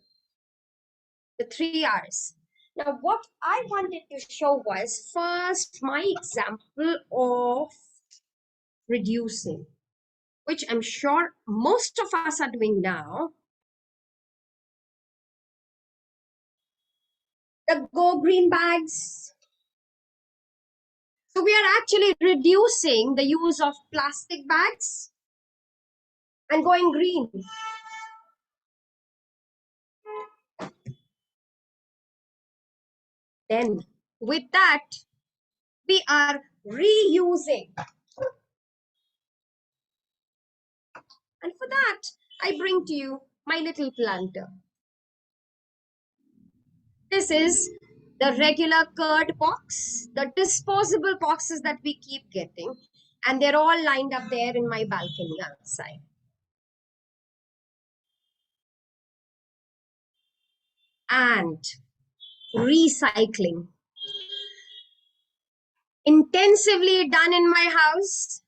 The 3 R's. Now, what I wanted to show was first my example of reducing, which I'm sure most of us are doing now. The Go Green bags. So we are actually reducing the use of plastic bags and going green. Then with that, we are reusing. And for that, I bring to you my little planter. This is the regular curd box, the disposable boxes that we keep getting, and they're all lined up there in my balcony outside. And recycling. Intensively done in my house.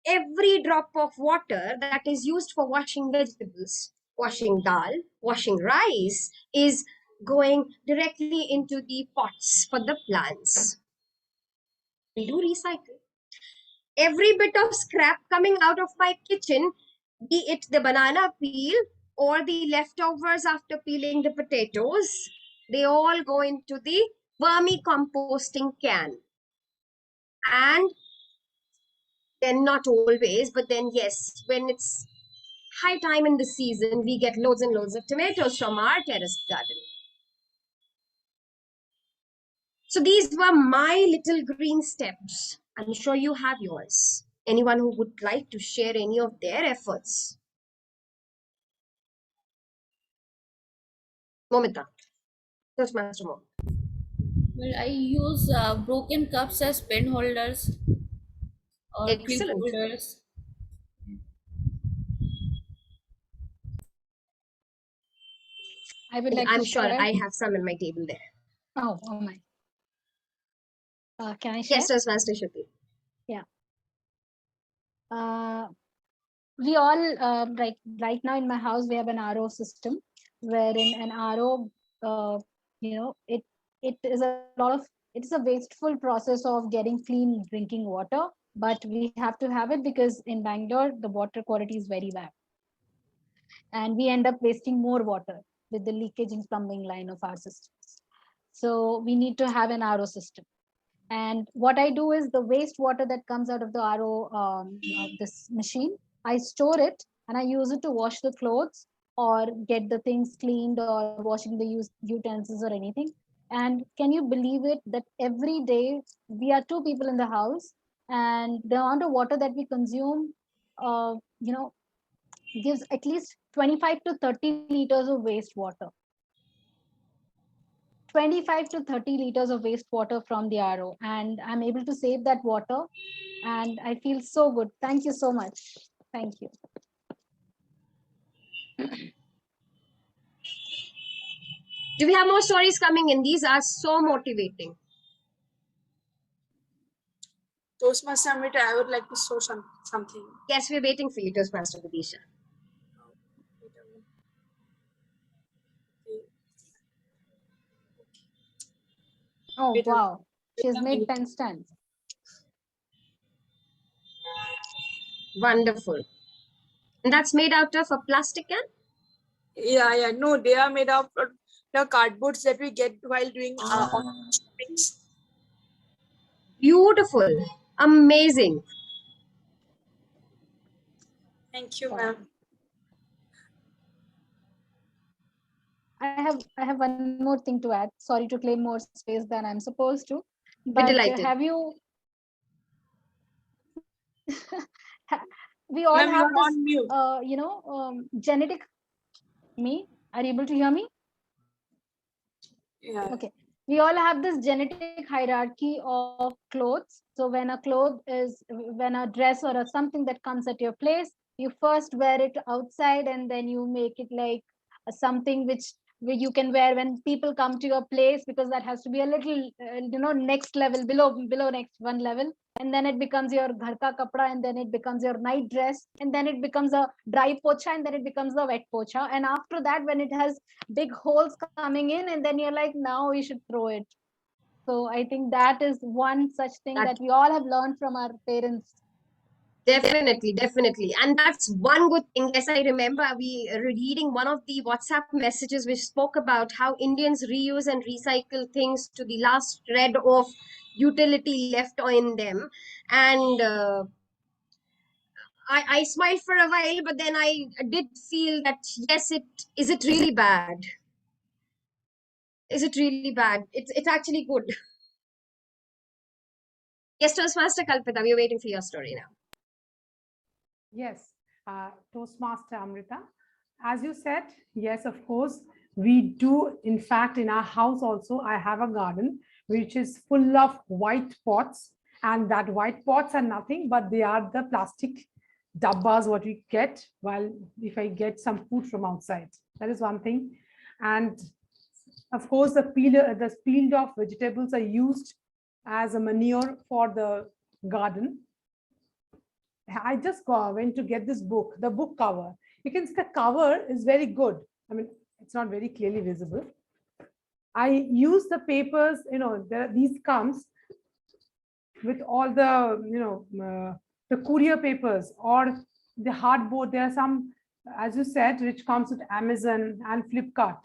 Every drop of water that is used for washing vegetables, washing dal, washing rice is going directly into the pots for the plants. We do recycle. Every bit of scrap coming out of my kitchen, be it the banana peel or the leftovers after peeling the potatoes, they all go into the vermicomposting can. And then not always, but then yes, when it's high time in the season, we get loads and loads of tomatoes from our terrace garden. So these were my little green steps. I'm sure you have yours. Anyone who would like to share any of their efforts? Momita. Toastmaster Mom. Well, I use broken cups as pen holders or clip Excellent. holders. I would like to I'm sure share. I have some on my table there. Oh my. Can I share? Yes, Toastmaster Shruti. Yeah. We all right now in my house we have an RO system, wherein an RO, it is a lot of, it is a wasteful process of getting clean drinking water, but we have to have it because in Bangalore the water quality is very bad, and we end up wasting more water with the leakage in plumbing line of our systems. So we need to have an RO system. And what I do is the wastewater that comes out of the RO, this machine, I store it and I use it to wash the clothes or get the things cleaned or washing the utensils or anything. And can you believe it that every day we are two people in the house, and the amount of water that we consume, uh, you know, gives at least 25 to 30 liters of wastewater. 25 to 30 liters of wastewater from the RO, and I'm able to save that water, and I feel so good. Thank you so much. Thank you. Do we have more stories coming in? These are so motivating. Toastmaster Amrita, I would like to show something. Yes, we're waiting for you, Toastmaster Vidisha. Okay. Oh, with a wow. She has made meat. pen stands. Wonderful. And that's made out of a plastic can? Yeah. No, they are made of the cardboards that we get while doing shoppings. Beautiful. Amazing. Thank you, Wow. ma'am. I have one more thing to add. Sorry to claim more space than I'm supposed to. We're But delighted. have you we all Ma'am, you have are this on mute. genetic me are you able to hear me? Yeah. Okay, we all have this genetic hierarchy of clothes. So when a dress or a something that comes at your place, you first wear it outside and then you make it like something which where you can wear when people come to your place, because that has to be a little next level, below next one level, and then it becomes your ghar ka kapda, and then it becomes your night dress, and then it becomes a dry pocha, and then it becomes the wet pocha, and after that when it has big holes coming in, and then you're like, now we should throw it. So I think that is one such thing That that we all have learned from our parents. definitely, definitely. And that's one good thing. Yes, I remember we reading one of the WhatsApp messages which spoke about how Indians reuse and recycle things to the last shred of utility left in them. And I smiled for a while, but then I did feel that, yes, is it really bad? Is it really bad? It's actually good. Yes, Toastmaster Kalpita, we're waiting for your story now. Yes, Toastmaster Amrita. As you said, yes, of course, we do. In fact, in our house also, I have a garden which is full of white pots, and that white pots are nothing but they are the plastic dabbas what we get while if I get some food from outside. That is one thing, and of course, the peeled off vegetables are used as a manure for the garden. I just went to get this book, the book cover. You can see the cover is very good. I mean, it's not very clearly visible. I use the papers, these comes with all the, the courier papers or the hardboard. There are some, as you said, which comes with Amazon and Flipkart.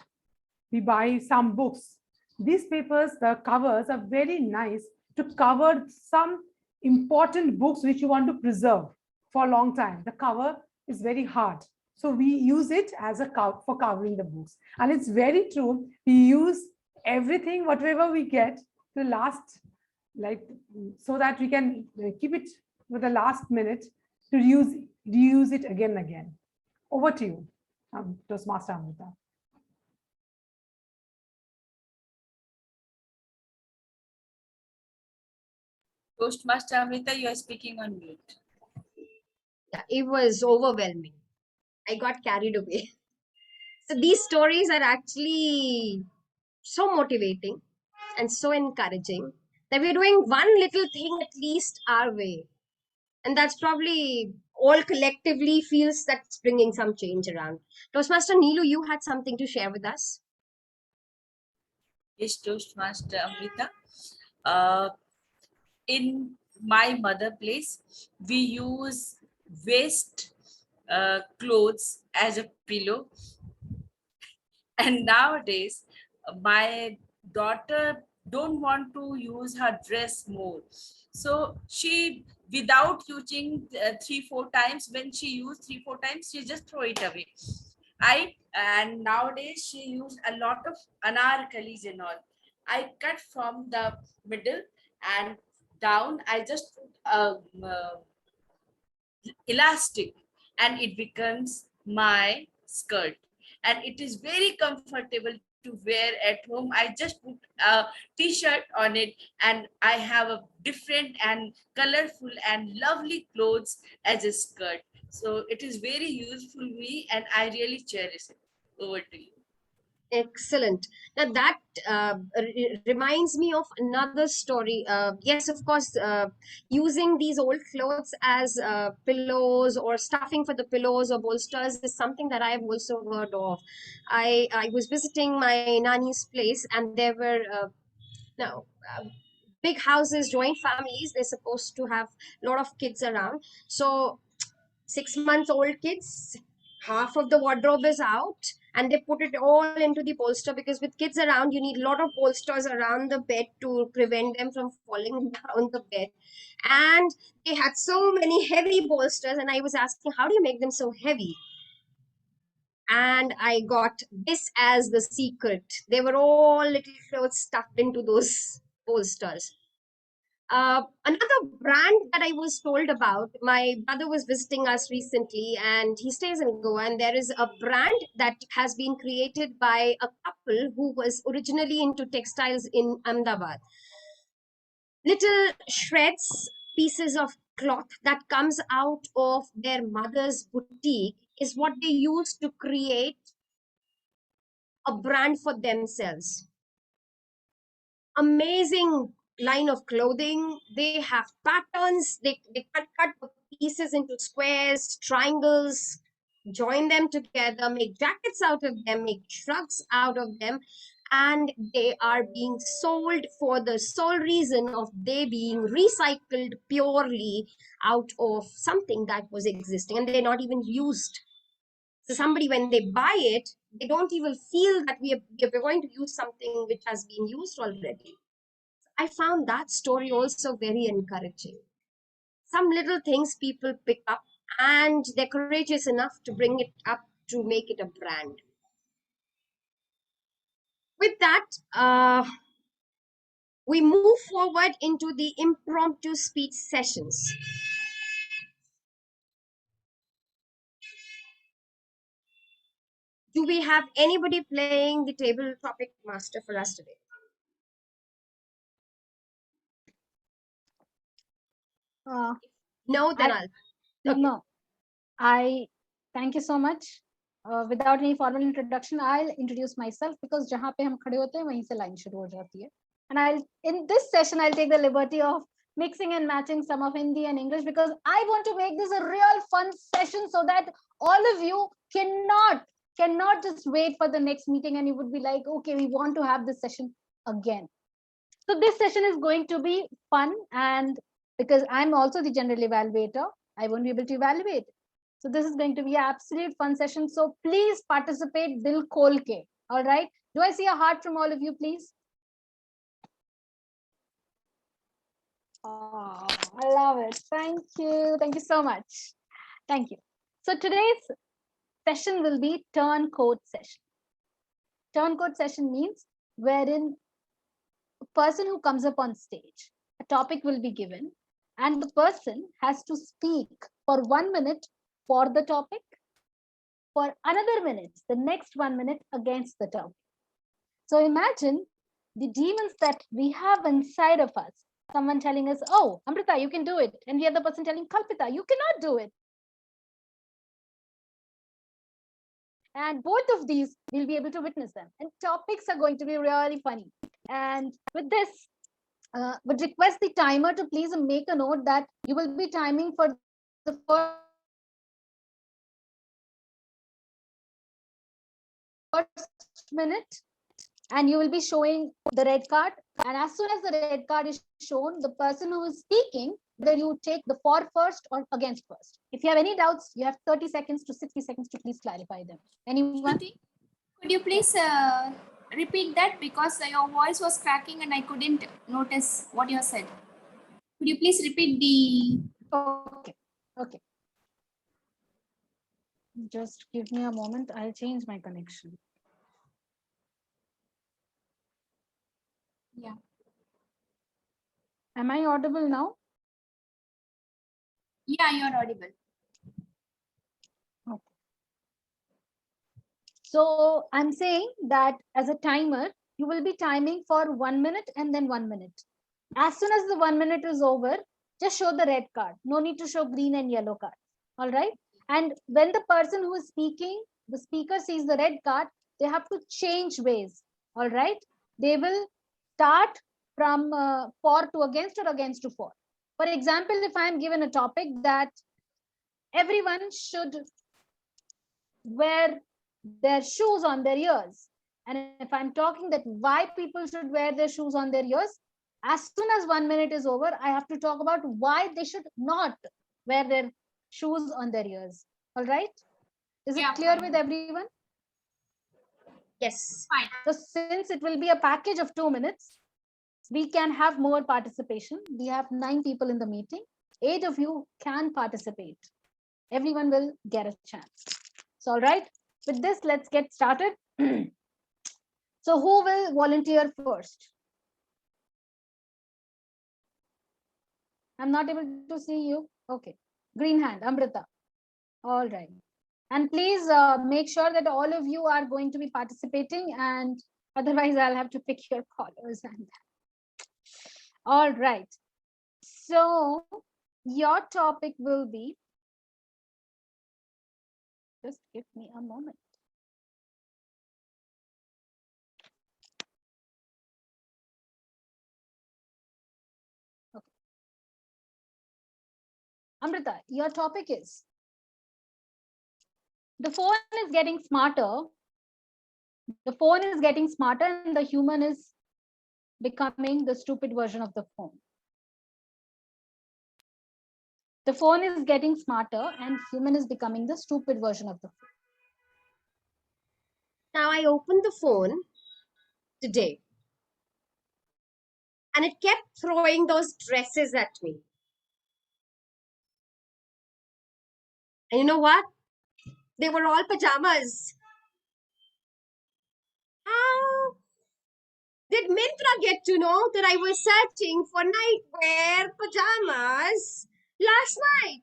We buy some books. These papers, the covers are very nice to cover some important books which you want to preserve for a long time. The cover is very hard. So we use it as a cover for covering the books. And it's very true. We use everything, whatever we get, to last, like, so that we can keep it for the last minute to reuse it again and again. Over to you, Toastmaster Amrita. Toastmaster Amrita, you are speaking on mute. Yeah, it was overwhelming. I got carried away. So these stories are actually so motivating and so encouraging that we're doing one little thing at least our way. And that's probably all collectively feels that's bringing some change around. Toastmaster Neelu, you had something to share with us? Yes, Toastmaster Amrita. Uh, in my mother place, we use waste clothes as a pillow. And nowadays, my daughter don't want to use her dress more. So she, without using 3-4 times, when she used 3-4 times, she just throw it away. And nowadays she use a lot of anarkalis and all. I cut from the middle and down. I just put a elastic and it becomes my skirt, and it is very comfortable to wear at home. I just put a t-shirt on it and I have a different and colorful and lovely clothes as a skirt. So it is very useful to me and I really cherish it. Over to you. Excellent. Now that reminds me of another story. Yes, of course, using these old clothes as pillows or stuffing for the pillows or bolsters is something that I have also heard of. I was visiting my nanny's place, and there were Now, big houses, joint families, they're supposed to have a lot of kids around. So 6 months old kids, half of the wardrobe is out, and they put it all into the bolster, because with kids around, you need a lot of bolsters around the bed to prevent them from falling down the bed. And they had so many heavy bolsters, and I was asking, how do you make them so heavy? And I got this as the secret. They were all little clothes stuffed into those bolsters. Another brand that I was told about, my brother was visiting us recently and he stays in Goa. And there is a brand that has been created by a couple who was originally into textiles in Ahmedabad. Little shreds, pieces of cloth that comes out of their mother's boutique is what they use to create a brand for themselves. Amazing line of clothing. They have patterns. They cut the pieces into squares, triangles, join them together, make jackets out of them, make shrugs out of them, and they are being sold for the sole reason of they being recycled purely out of something that was existing, and they're not even used. So somebody, when they buy it, they don't even feel that we're going to use something which has been used already. I found that story also very encouraging. Some little things people pick up and they're courageous enough to bring it up to make it a brand. With that, we move forward into the impromptu speech sessions. Do we have anybody playing the table topic master for us today? Uh, No, then I, I'll. Okay. no, I thank you so much. Without any formal introduction, I'll introduce myself because जहाँ पे हम खड़े होते हैं वहीं से line शुरू हो जाती है. And in this session I'll take the liberty of mixing and matching some of Hindi and English because I want to make this a real fun session so that all of you cannot just wait for the next meeting and you would be like, okay, we want to have this session again. So this session is going to be fun, and because I'm also the general evaluator, I won't be able to evaluate. So this is going to be an absolute fun session. So please participate Dil Khol ke. All right. Do I see a heart from all of you, please? Oh, I love it. Thank you. Thank you so much. Thank you. So today's session will be turncoat session. Turncoat session means wherein a person who comes up on stage, a topic will be given, and the person has to speak for 1 minute for the topic, for another minute, the next 1 minute against the topic. So imagine the demons that we have inside of us. Someone telling us, oh, Amrita, you can do it. And the other person telling, Kalpita, you cannot do it. And both of these, we'll be able to witness them. And topics are going to be really funny. And with this, would request the timer to please make a note that you will be timing for the first minute, and you will be showing the red card. And as soon as the red card is shown, the person who is speaking, whether you take the for first or against first. If you have any doubts, you have 30 seconds to 60 seconds to please clarify them. Anyone? Could you please repeat that, because your voice was cracking and I couldn't notice what you said. Could you please repeat the... Okay. Just give me a moment. I'll change my connection. Yeah. Am I audible now? Yeah, you're audible. Okay. So I'm saying that as a timer, you will be timing for 1 minute and then 1 minute. As soon as the 1 minute is over, just show the red card. No need to show green and yellow card. All right. And when the person who is speaking, the speaker sees the red card, they have to change ways. All right. They will start from for to against or against to for. For example, if I'm given a topic that everyone should wear their shoes on their ears, And if I'm talking that why people should wear their shoes on their ears, as soon as 1 minute is over, I have to talk about why they should not wear their shoes on their ears. All right? Is it Yeah, clear fine. with everyone? Yes. Fine. So since it will be a package of 2 minutes, we can have more participation. We have 9 people in the meeting. 8 of you can participate. Everyone will get a chance. So, all right. With this, let's get started. So, who will volunteer first? I'm not able to see you. Okay. Green hand, Amrita. All right. And please make sure that all of you are going to be participating, and otherwise I'll have to pick your callers. And all right. So your topic will be, just give me a moment. Okay. Amrita, your topic is, the phone is getting smarter. The phone is getting smarter and the human is becoming the stupid version of the phone. The phone is getting smarter and human is becoming the stupid version of the phone. Now I opened the phone today and it kept throwing those dresses at me. And you know what? They were all pajamas. How did Mintra get to know that I was searching for nightwear pajamas last night?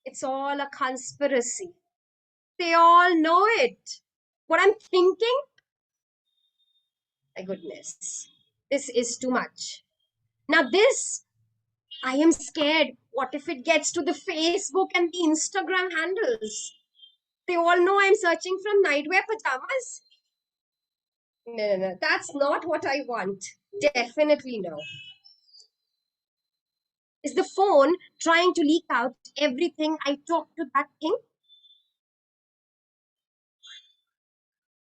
It's all a conspiracy. They all know it. What I'm thinking? My goodness, this is too much. Now, this, I am scared. What if it gets to the Facebook and the Instagram handles? They all know I'm searching from nightwear pajamas. No. That's not what I want. Definitely no. Is the phone trying to leak out everything I talk to that thing?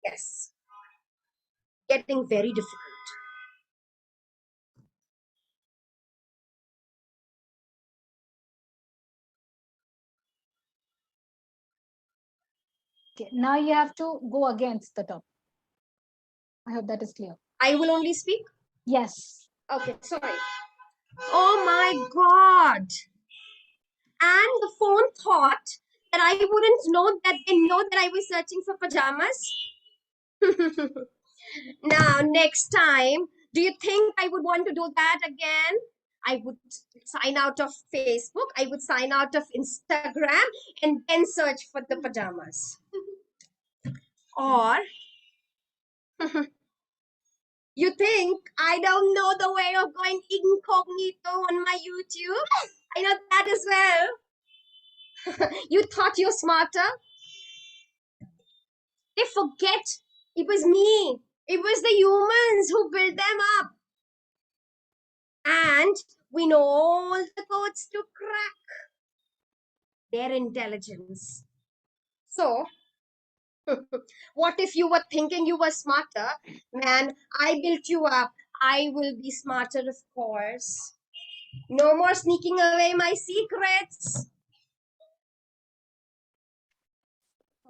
Yes. Getting very difficult. Okay, now you have to go against the topic. I hope that is clear. I will only speak? Yes. Okay, sorry. Oh my God. And the phone thought that I wouldn't know that they know that I was searching for pajamas. Now, next time, do you think I would want to do that again? I would sign out of Facebook, I would sign out of Instagram, and then search for the pajamas. Or, you think I don't know the way of going incognito on my YouTube? I know that as well. You thought you're smarter? They forget it was me. It was the humans who built them up. And we know all the codes to crack their intelligence. So, what if you were thinking you were smarter? Man, I built you up. I will be smarter, of course. No more sneaking away my secrets.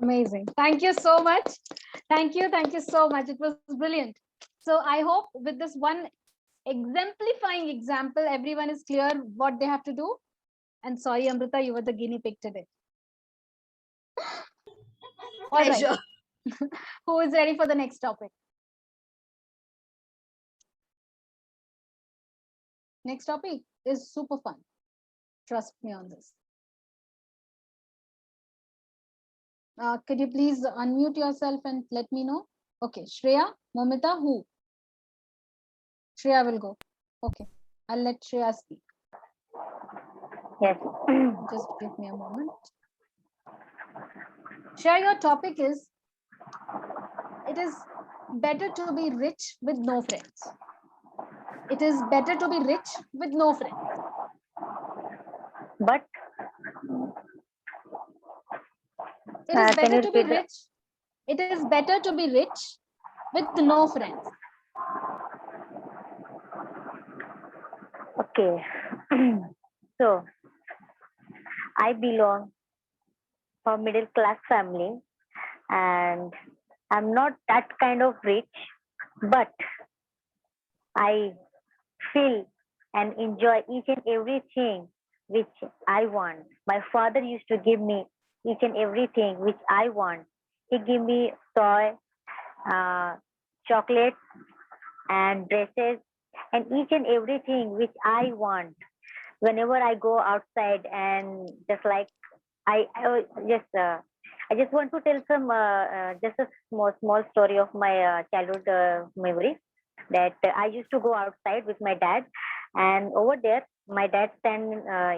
Amazing. Thank you so much. Thank you. Thank you so much. It was brilliant. So I hope with this one exemplifying example, everyone is clear what they have to do. And sorry, Amrita, you were the guinea pig today. All right. Pleasure. Who is ready for the next topic? Next topic is super fun. Trust me on this. Could you please unmute yourself and let me know? Okay, Shreya, Momita, who? Shreya will go. Okay, I'll let Shreya speak. Yes. Just give me a moment. Shreya, your topic is, it is better to be rich with no friends. It is better to be rich with no friends. But It is can better you to be repeat? rich. It is better to be rich with no friends. Okay. So I belong from middle class family, and I'm not that kind of rich, but I feel and enjoy each and everything which I want. My father used to give me each and everything which I want. He give me toy, uh, chocolate, and dresses, and each and everything which I want. Whenever I go outside, and just like I just want to tell some just a small story of my childhood memories. That I used to go outside with my dad, and over there my dad stand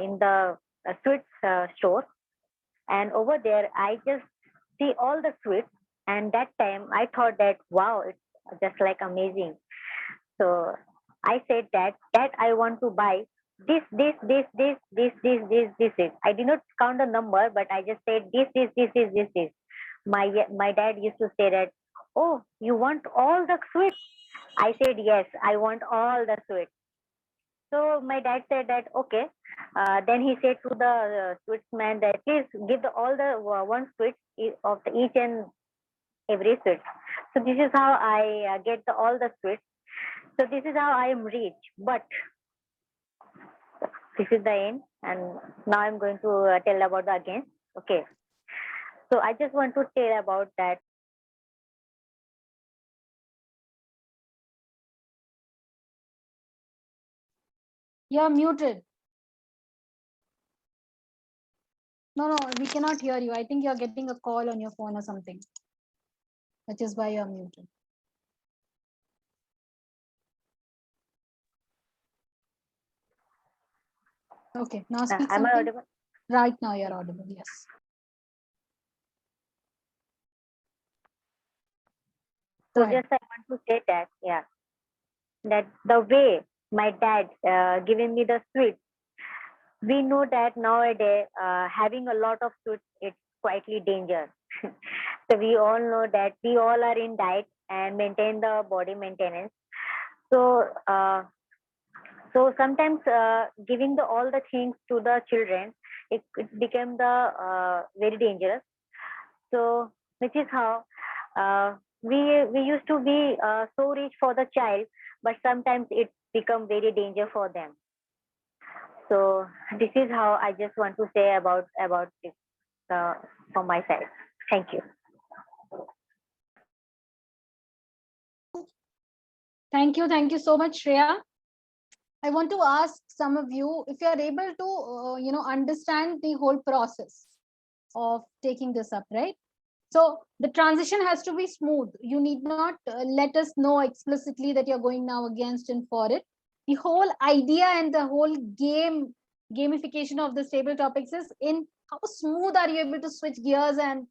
in the sweets store, and over there I just see all the sweets, and that time I thought that wow, it's just like amazing. So I said that I want to buy this. I did not count the number, but I just said this. My dad used to say that, oh, you want all the sweets? I said yes, I want all the sweets. So my dad said that okay. Then he said to the sweets man that please give all the one sweet of each and every sweet. So this is how I get all the sweets. So this is how I am rich. But this is the end, and now I'm going to tell about the again. Okay. So I just want to tell about that. You're muted. No, we cannot hear you. I think you're getting a call on your phone or something, which is why you're muted. Okay, now speak Am I something. audible? Right now you're audible, yes. So Go ahead. just I want to say that, yeah, that the way my dad giving me the sweets, we know that nowadays having a lot of sweets it's quietly dangerous. So we all know that we all are in diet and maintain the body maintenance. So so sometimes giving all the things to the children, it became the very dangerous. So which is how uh, we used to be so rich for the child, but sometimes it become very danger for them. So this is how I just want to say about this from my side. Thank you. Thank you so much, Shreya. I want to ask some of you if you are able to, understand the whole process of taking this up, right? So the transition has to be smooth. You need not let us know explicitly that you're going now against and for it. The whole idea and the whole gamification of this table topics is in how smooth are you able to switch gears and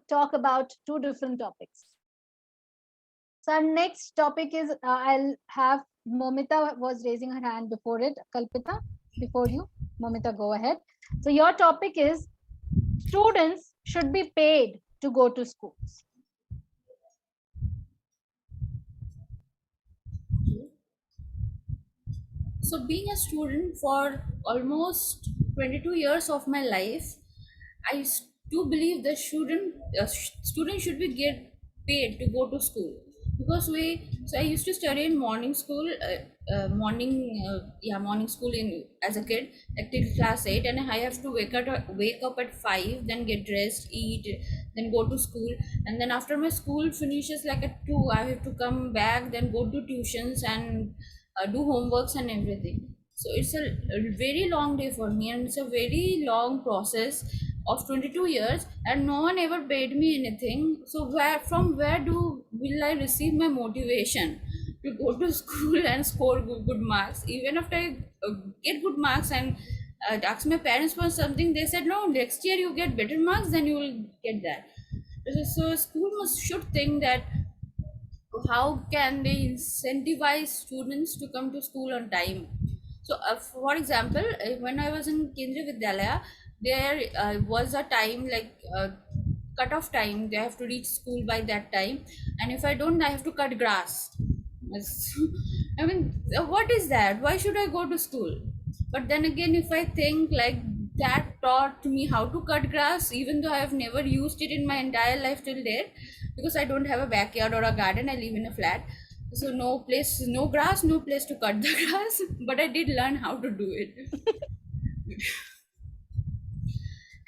talk about two different topics. So our next topic is I'll have Momita was raising her hand before it. Kalpita, before you, Momita, go ahead. So your topic is students should be paid to go to schools. So, being a student for almost 22 years of my life, I do believe that students should be get paid to go to school, because I used to study in morning school, morning school in as a kid, like till class 8, and I have to wake up at 5, then get dressed, eat, then go to school, and then after my school finishes like at 2, I have to come back, then go to tuitions and do homeworks and everything. So it's a very long day for me, and it's a very long process of 22 years, and no one ever paid me anything. So where do will I receive my motivation to go to school and score good marks? Even after I get good marks and ask my parents for something, they said no, next year you get better marks, then you will get that. So school must should think that how can they incentivize students to come to school on time. So for example, when I was in Kendriya Vidyalaya, there was a time like cut off time. They have to reach school by that time, and if I don't, I have to cut grass. I mean, what is that? Why should I go to school? But then again, if I think like that taught me how to cut grass, even though I have never used it in my entire life till date, because I don't have a backyard or a garden. I live in a flat, so no place, no grass, no place to cut the grass. But I did learn how to do it.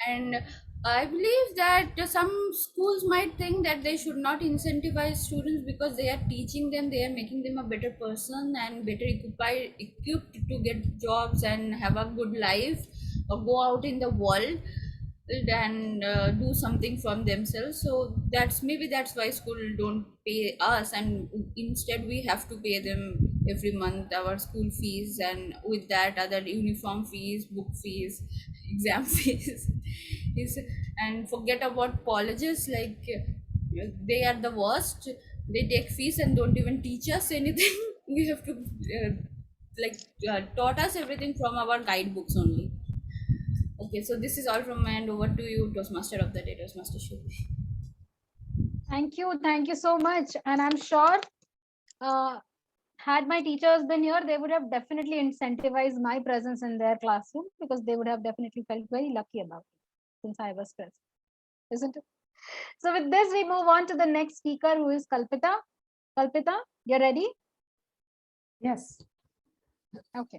And I believe that some schools might think that they should not incentivize students because they are teaching them, they are making them a better person and better equipped to get jobs and have a good life or go out in the world and do something from themselves. So that's why school don't pay us, and instead we have to pay them every month our school fees, and with that other uniform fees, book fees, exam fees is. And forget about colleges, like they are the worst. They take fees and don't even teach us anything. We have to taught us everything from our guidebooks only. Okay, so this is all from my end. Over to you, Toastmaster of the day, Toastmaster Shubhi. Thank you so much. And I'm sure had my teachers been here, they would have definitely incentivized my presence in their classroom, because they would have definitely felt very lucky about it since I was present, isn't it? So with this, we move on to the next speaker, who is Kalpita. Kalpita, you're ready? Yes. Okay.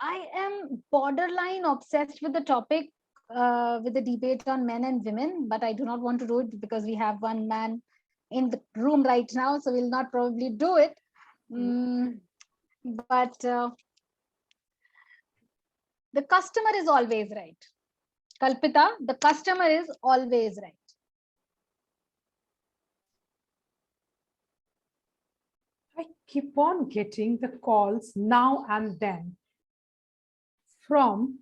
I am borderline obsessed with the topic, with the debate on men and women, but I do not want to do it because we have one man in the room right now, so we'll not probably do it. But the customer is always right. Kalpita, the customer is always right. I keep on getting the calls now and then from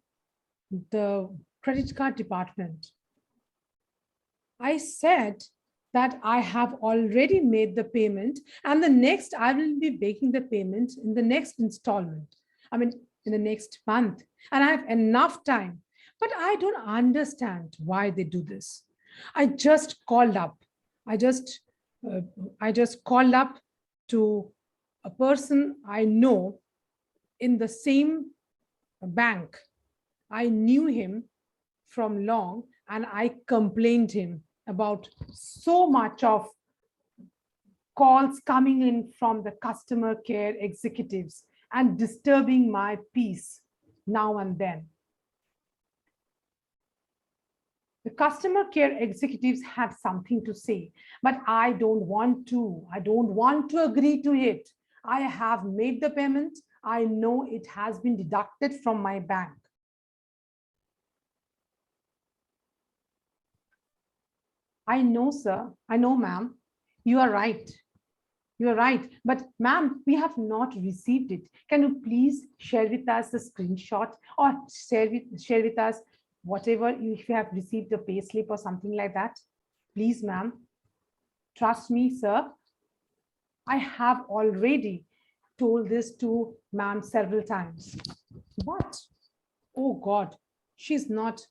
the credit card department. I said that I have already made the payment, and the next I will be making the payment in the next installment. I mean, in the next month, and I have enough time. But I don't understand why they do this. I just called up. I just, uh, I just called up to a person I know in the same bank. I knew him from long, and I complained him about so much of calls coming in from the customer care executives and disturbing my peace now and then. The customer care executives have something to say, but I don't want to. I don't want to agree to it. I have made the payment. I know it has been deducted from my bank. I know, sir. I know, ma'am. You are right. You're right. But ma'am, we have not received it. Can you please share with us the screenshot, or share with us whatever if you have received a pay slip or something like that? Please, ma'am. Trust me, sir. I have already told this to ma'am several times. But, oh God, she's not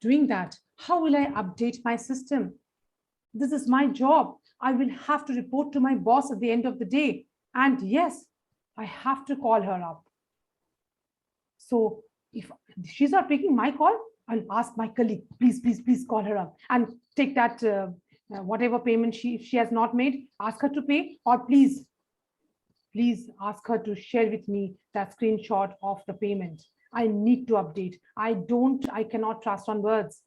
doing that. How will I update my system? This is my job. I will have to report to my boss at the end of the day. And yes, I have to call her up. So if she's not taking my call, I'll ask my colleague, please call her up and take that whatever payment she has not made, ask her to pay, or please ask her to share with me that screenshot of the payment. I need to update. I cannot trust on words.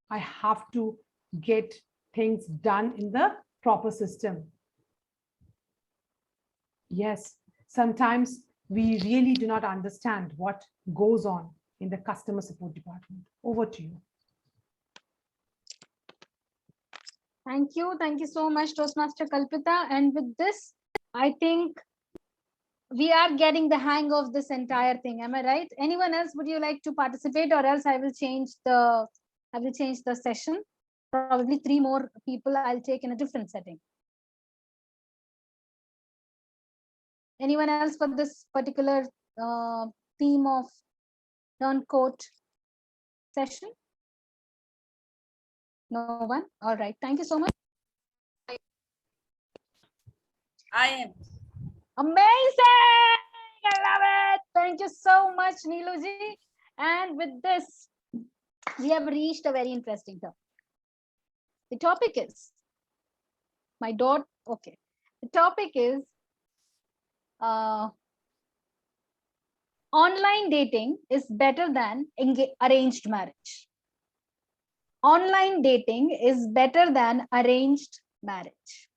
I have to get things done in the proper system. Yes, sometimes we really do not understand what goes on in the customer support department. Over to you. Thank you. Thank you so much, Toastmaster Kalpita. And with this, I think we are getting the hang of this entire thing. Am I right? Anyone else, would you like to participate, or else I will change the session? Probably 3 more people I'll take in a different setting. Anyone else for this particular theme of turncoat session? No one? All right. Thank you so much. I am. Amazing! I love it. Thank you so much, Neeluji. And with this, we have reached a very interesting topic. The topic is my daughter. Okay. The topic is online dating is better than arranged marriage. Online dating is better than arranged marriage.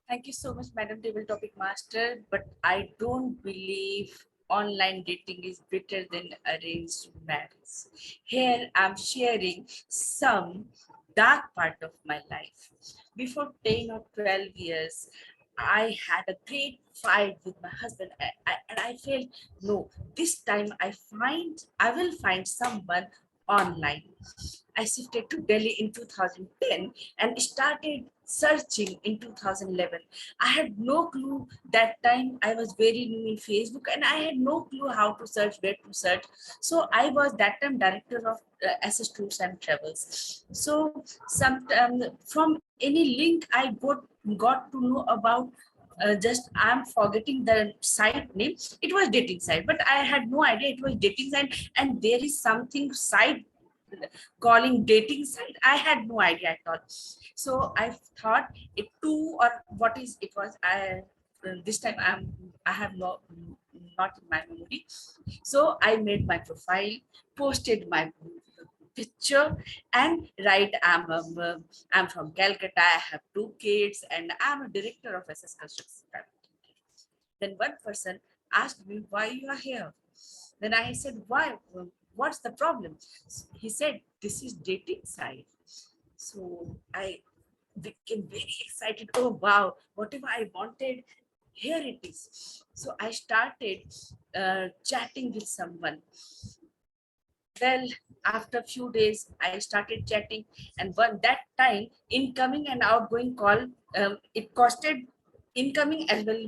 Thank you so much, Madam Table Topic Master. But I don't believe online dating is better than arranged marriage. Here I'm sharing some dark part of my life. Before 10 or 12 years, I had a great fight with my husband, and I felt no, this time I will find someone online. I shifted to Delhi in 2010 and started searching in 2011. I had no clue that time. I was very new in Facebook and I had no clue how to search, where to search. So I was that time director of SS Tours and Travels. So from any link I got to know about, just I'm forgetting the site name. It was dating site, but I had no idea it was dating site, and there is something site calling dating site. I had no idea at all. So I thought it too, or what is it was. I this time I have not in my memory. So I made my profile, posted my picture, and write I'm from Calcutta. I have 2 kids, and I'm a director of SS Construction. Then one person asked me why you are here. Then I said, why? What's the problem? He said, this is dating site. So I became very excited. Oh, wow, whatever I wanted, here it is. So I started chatting with someone. Well, after a few days, I started chatting, and that time, incoming and outgoing call, it costed incoming as well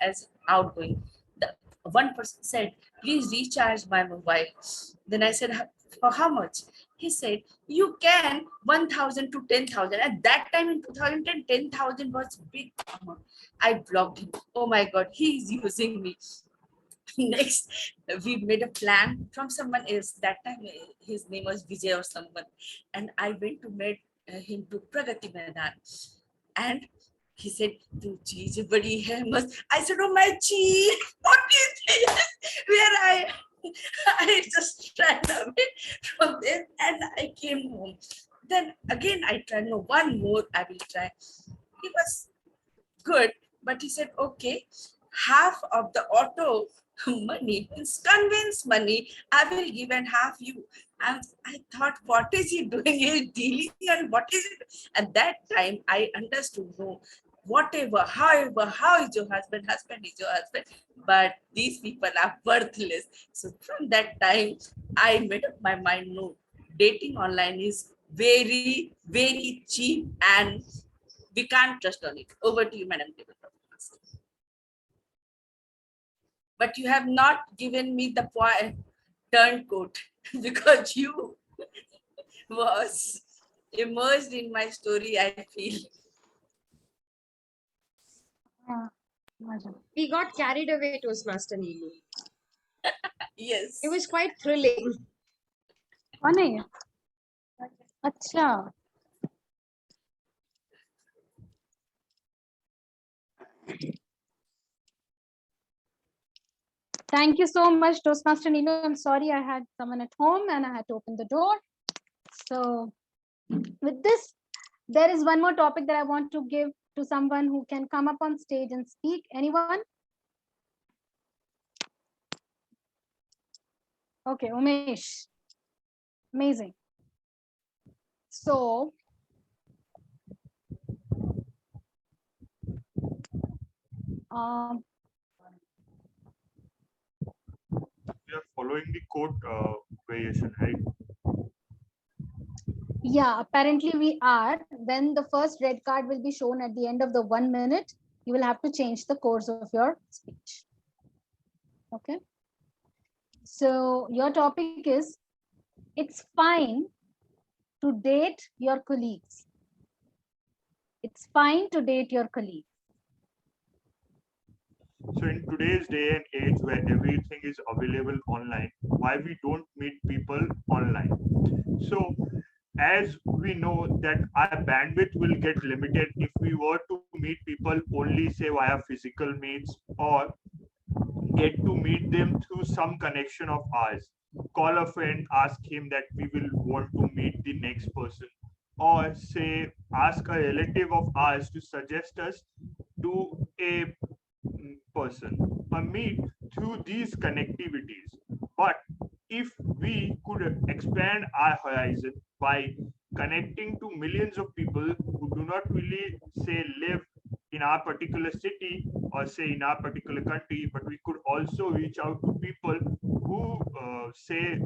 as outgoing. The one person said, "Please recharge my mobile." Then I said, "For how much?" He said, "You can 1,000 to 10,000." At that time in 2010, 10,000 was big amount. I blocked him. Oh my God, he is using me. Next, we made a plan from someone else. That time, his name was Vijay or someone, and I went to meet him to Pragati Maidan, and he said, "Tu cheez badi hai mast." I said, "Oh my cheese, what is this?" Where I just ran away from there, and I came home. Then again, I tried. No, one more I will try. He was good, but he said, "Okay, half of the auto money is convince money I will give, and half you." And I thought, what is he doing? He's dealing, and what is it? At that time, I understood, no, whatever, however, how is your husband? Husband is your husband, but these people are worthless. So from that time, I made up my mind, no, dating online is very, very cheap, and we can't trust on it. Over to you, Madam Table. But you have not given me the turncoat because you was immersed in my story, I feel. We got carried away, Toastmaster Neelu. Yes. It was quite thrilling. कौन है ये? अच्छा. Thank you so much, Toastmaster Nilo. I'm sorry I had someone at home and I had to open the door. So with this, there is one more topic that I want to give to someone who can come up on stage and speak. Anyone? Okay, Umesh. Amazing. So, We are following the code variation, right? yeah, apparently we are. When the first red card will be shown at the end of the 1 minute, you will have to change the course of your speech. Okay. So your topic is, it's fine to date your colleagues. It's fine to date your colleagues. So in today's day and age where everything is available online, why we don't meet people online? So as we know that our bandwidth will get limited if we were to meet people only say via physical means, or get to meet them through some connection of ours. Call a friend, ask him that we will want to meet the next person, or say ask a relative of ours to suggest us to a person, a meet through these connectivities. But if we could expand our horizon by connecting to millions of people who do not really say live in our particular city or say in our particular country, but we could also reach out to people who say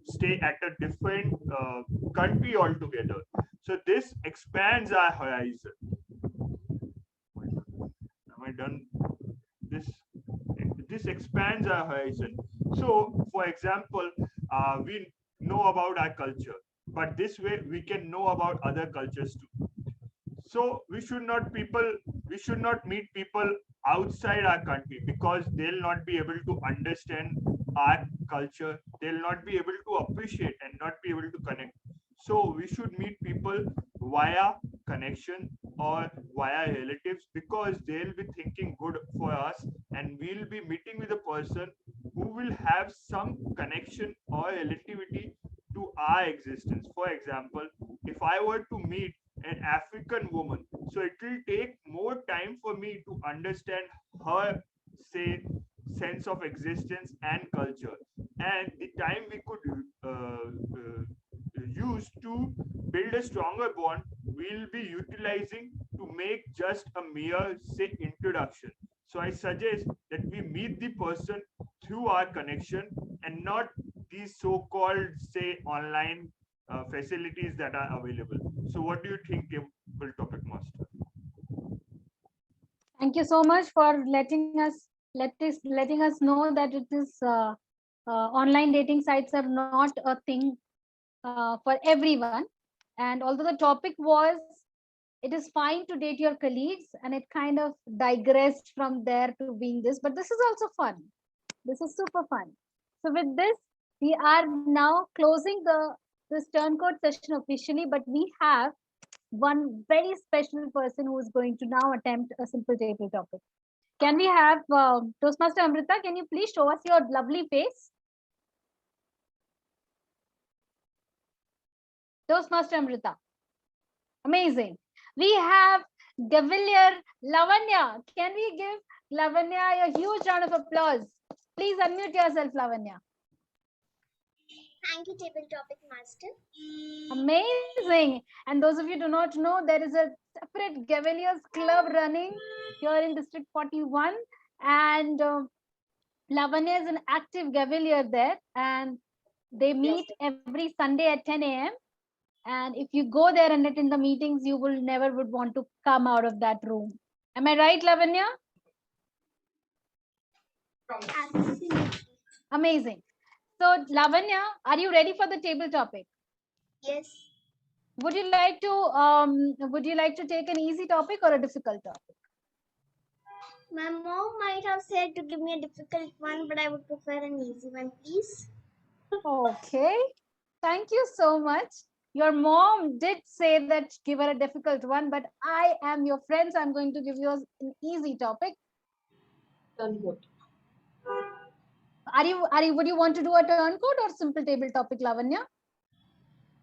stay at a different country altogether. So this expands our horizon. Am I done? This this expands our horizon. So, for example, we know about our culture, but this way we can know about other cultures too. So we should not meet people outside our country, because they'll not be able to understand our culture, they'll not be able to appreciate and not be able to connect. So we should meet people via connection or via relatives, because they'll be thinking good for us, and we'll be meeting with a person who will have some connection or relativity to our existence. For example, if I were to meet an African woman, so it will take more time for me to understand her, say, sense of existence and culture, and the time we could use to build a stronger bond, we'll be utilizing to make just a mere, say, introduction. So I suggest that we meet the person through our connection and not these so-called, say, online facilities that are available. So what do you think, table topic master? Thank you so much for letting us know that it is online dating sites are not a thing for everyone. And although the topic was, it is fine to date your colleagues, and it kind of digressed from there to being this, but this is also fun. This is super fun. So with this, we are now closing this turn code session officially, but we have one very special person who is going to now attempt a simple table topic. Can we have Toastmaster Amrita? Can you please show us your lovely face? Toastmaster Amrita. Amazing. We have Gavilier Lavanya. Can we give Lavanya a huge round of applause? Please unmute yourself, Lavanya. Thank you, table topic master. Amazing. And those of you do not know, there is a separate Gaviliers club running here in District 41. And Lavanya is an active Gavilier there. And they meet every Sunday at 10 a.m. And if you go there and attend the meetings, you will never would want to come out of that room. Am I right, Lavanya? Absolutely. Amazing. So, Lavanya, are you ready for the table topic? Yes. Would you like to take an easy topic or a difficult topic? My mom might have said to give me a difficult one, but I would prefer an easy one, please. Okay. Thank you so much. Your mom did say that give her a difficult one, but I am your friend, so I'm going to give you an easy topic. Turn code. Would you want to do a turn code or simple table topic, Lavanya?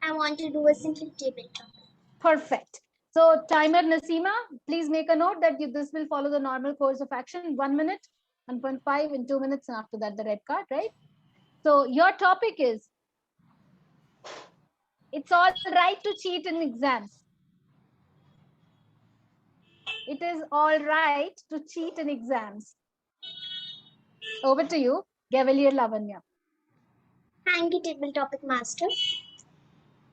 I want to do a simple table topic. Perfect. So timer Nasima, please make a note that this will follow the normal course of action. 1 minute, 1.5 in 2 minutes, and after that the red card, right? So your topic is, it's all right to cheat in exams. It is all right to cheat in exams. Over to you, Gavilier Lavanya. Thank you, table topic master.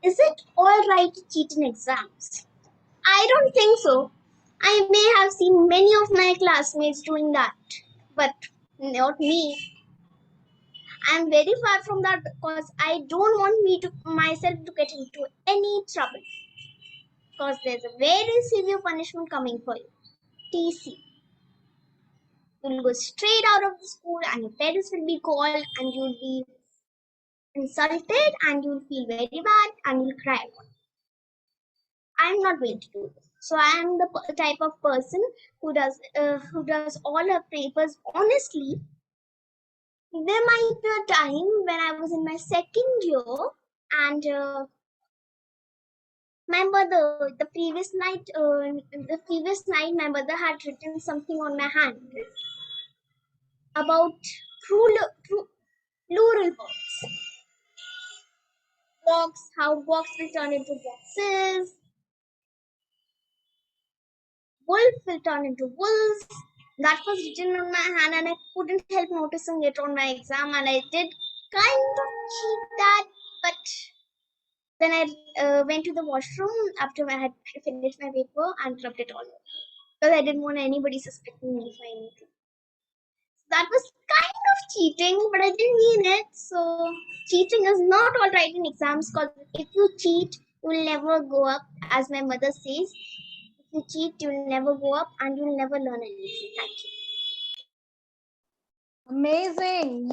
Is it all right to cheat in exams? I don't think so. I may have seen many of my classmates doing that, but not me. I'm very far from that because I don't want myself to get into any trouble. Because there's a very severe punishment coming for you. TC. You'll go straight out of the school and your parents will be called and you'll be insulted and you'll feel very bad and you'll cry. I'm not going to do this. So I am the type of person who does all her papers honestly. There might be a time when I was in my second year and my mother, the previous night, my mother had written something on my hand about plural words. Box, how box will turn into boxes, wolf will turn into wolves. That was written on my hand and I couldn't help noticing it on my exam and I did kind of cheat that, but then I went to the washroom after I had finished my paper and rubbed it all over because I didn't want anybody suspecting me for anything. That was kind of cheating, but I didn't mean it. So cheating is not all right in exams because if you cheat, you will never go up, as my mother says. If you cheat, you will never go up and you will never learn anything. Thank you. Amazing.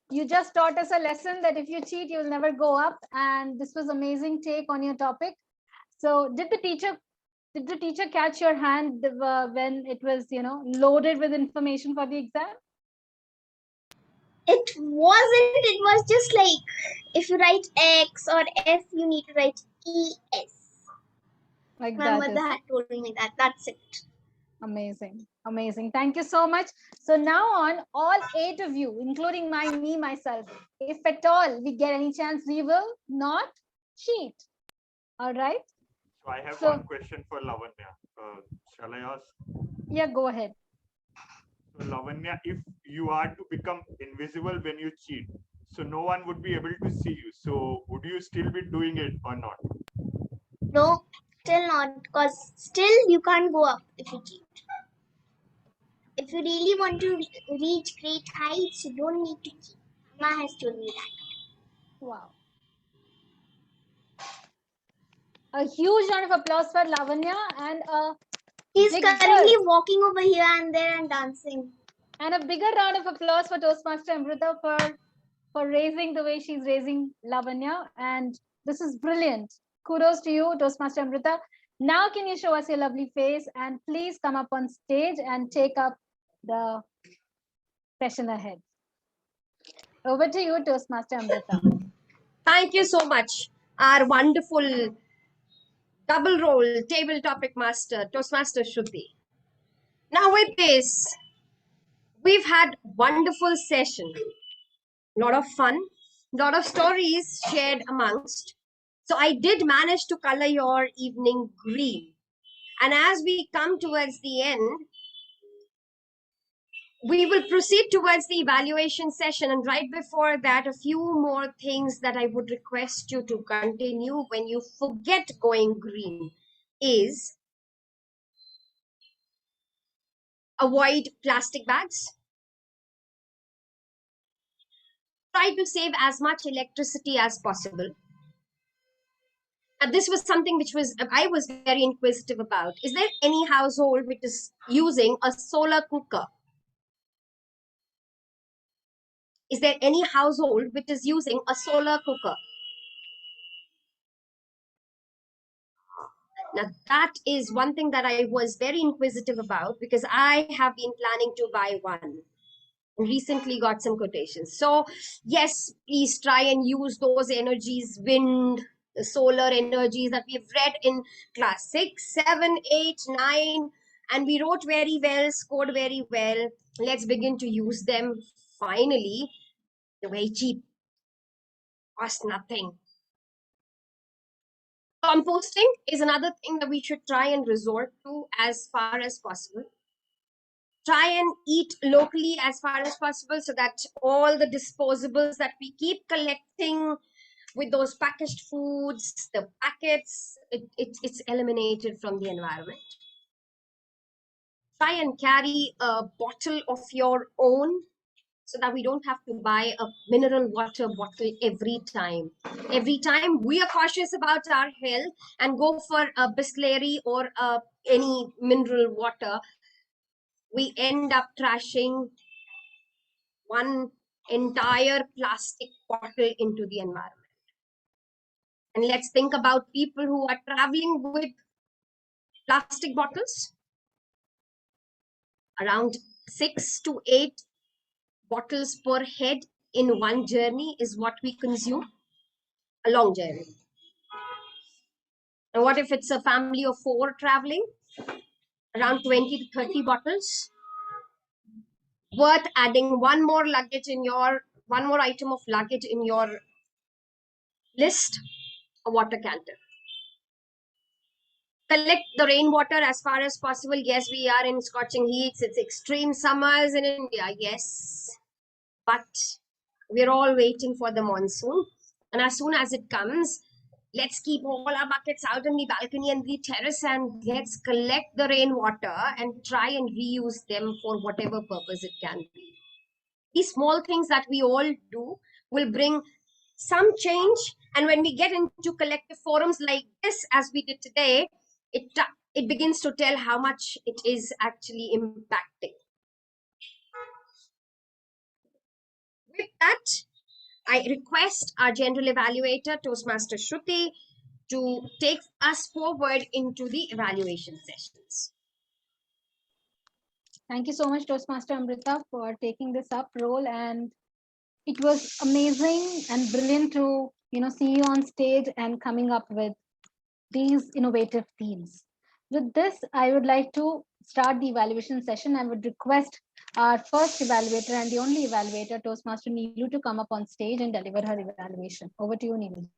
You just taught us a lesson that if you cheat, you'll never go up. And this was amazing take on your topic. So did the teacher catch your hand when it was, loaded with information for the exam? It wasn't, it was just like if you write X or F, you need to write ES. Like My that mother is had told me that. That's it. amazing. Amazing. Thank you so much. So now on, all 8 of you, including me, myself, if at all we get any chance, we will not cheat. All right? So I have So- one question for Lavanya. Shall I ask? Yeah, go ahead. So Lavanya, if you are to become invisible when you cheat, so no one would be able to see you. So would you still be doing it or not? No, still not, because still you can't go up if you cheat. If you really want to reach great heights, you don't need to cheat. Mama has told me that. Wow. A huge round of applause for Lavanya and She's bigger, currently walking over here and there and dancing. and a bigger round of applause for Toastmaster Amrita for raising the way she's raising Lavanya. And this is brilliant. Kudos to you, Toastmaster Amrita. Now can you show us your lovely face and please come up on stage and take up the session ahead. Over to you, Toastmaster Amrita. Thank you so much, our wonderful double role table topic master, Toastmaster Shruti. Now with this, we've had wonderful session, lot of fun, lot of stories shared amongst. So I did manage to color your evening green. And as we come towards the end, we will proceed towards the evaluation session. And right before that, a few more things that I would request you to continue when you forget going green is avoid plastic bags. Try to save as much electricity as possible. And this was something which I was very inquisitive about. Is there any household which is using a solar cooker? Is there any household which is using a solar cooker? Now, that is one thing that I was very inquisitive about because I have been planning to buy one. Recently got some quotations. So, yes, please try and use those energies, wind, the solar energies that we've read in class 6, 7, 8, 9, and we wrote very well, scored very well. Let's begin to use them finally. They're very cheap, cost nothing. Composting is another thing that we should try and resort to as far as possible. Try and eat locally as far as possible so that all the disposables that we keep collecting with those packaged foods, the packets, it's eliminated from the environment. Try and carry a bottle of your own so that we don't have to buy a mineral water bottle every time. Every time we are cautious about our health and go for a Bisleri or any mineral water, we end up trashing one entire plastic bottle into the environment. And let's think about people who are traveling with plastic bottles. Around 6 to 8 bottles per head in one journey is what we consume, a long journey. And what if it's a family of 4 traveling? Around 20 to 30 bottles. Worth adding one more item of luggage in your list, a water canter. Collect the rainwater as far as possible. Yes, we are in scorching heats. It's extreme summers in India. Yes. But we're all waiting for the monsoon. And as soon as it comes, let's keep all our buckets out on the balcony and the terrace and let's collect the rainwater and try and reuse them for whatever purpose it can be. These small things that we all do will bring some change. And when we get into collective forums like this, as we did today, it begins to tell how much it is actually impacting. With that, I request our general evaluator, Toastmaster Shruti, to take us forward into the evaluation sessions. Thank you so much, Toastmaster Amrita, for taking this up role. And it was amazing and brilliant to see you on stage and coming up with these innovative themes. With this, I would like to start the evaluation session. I would request our first evaluator and the only evaluator, Toastmaster Neelu, to come up on stage and deliver her evaluation. Over to you, Neelu.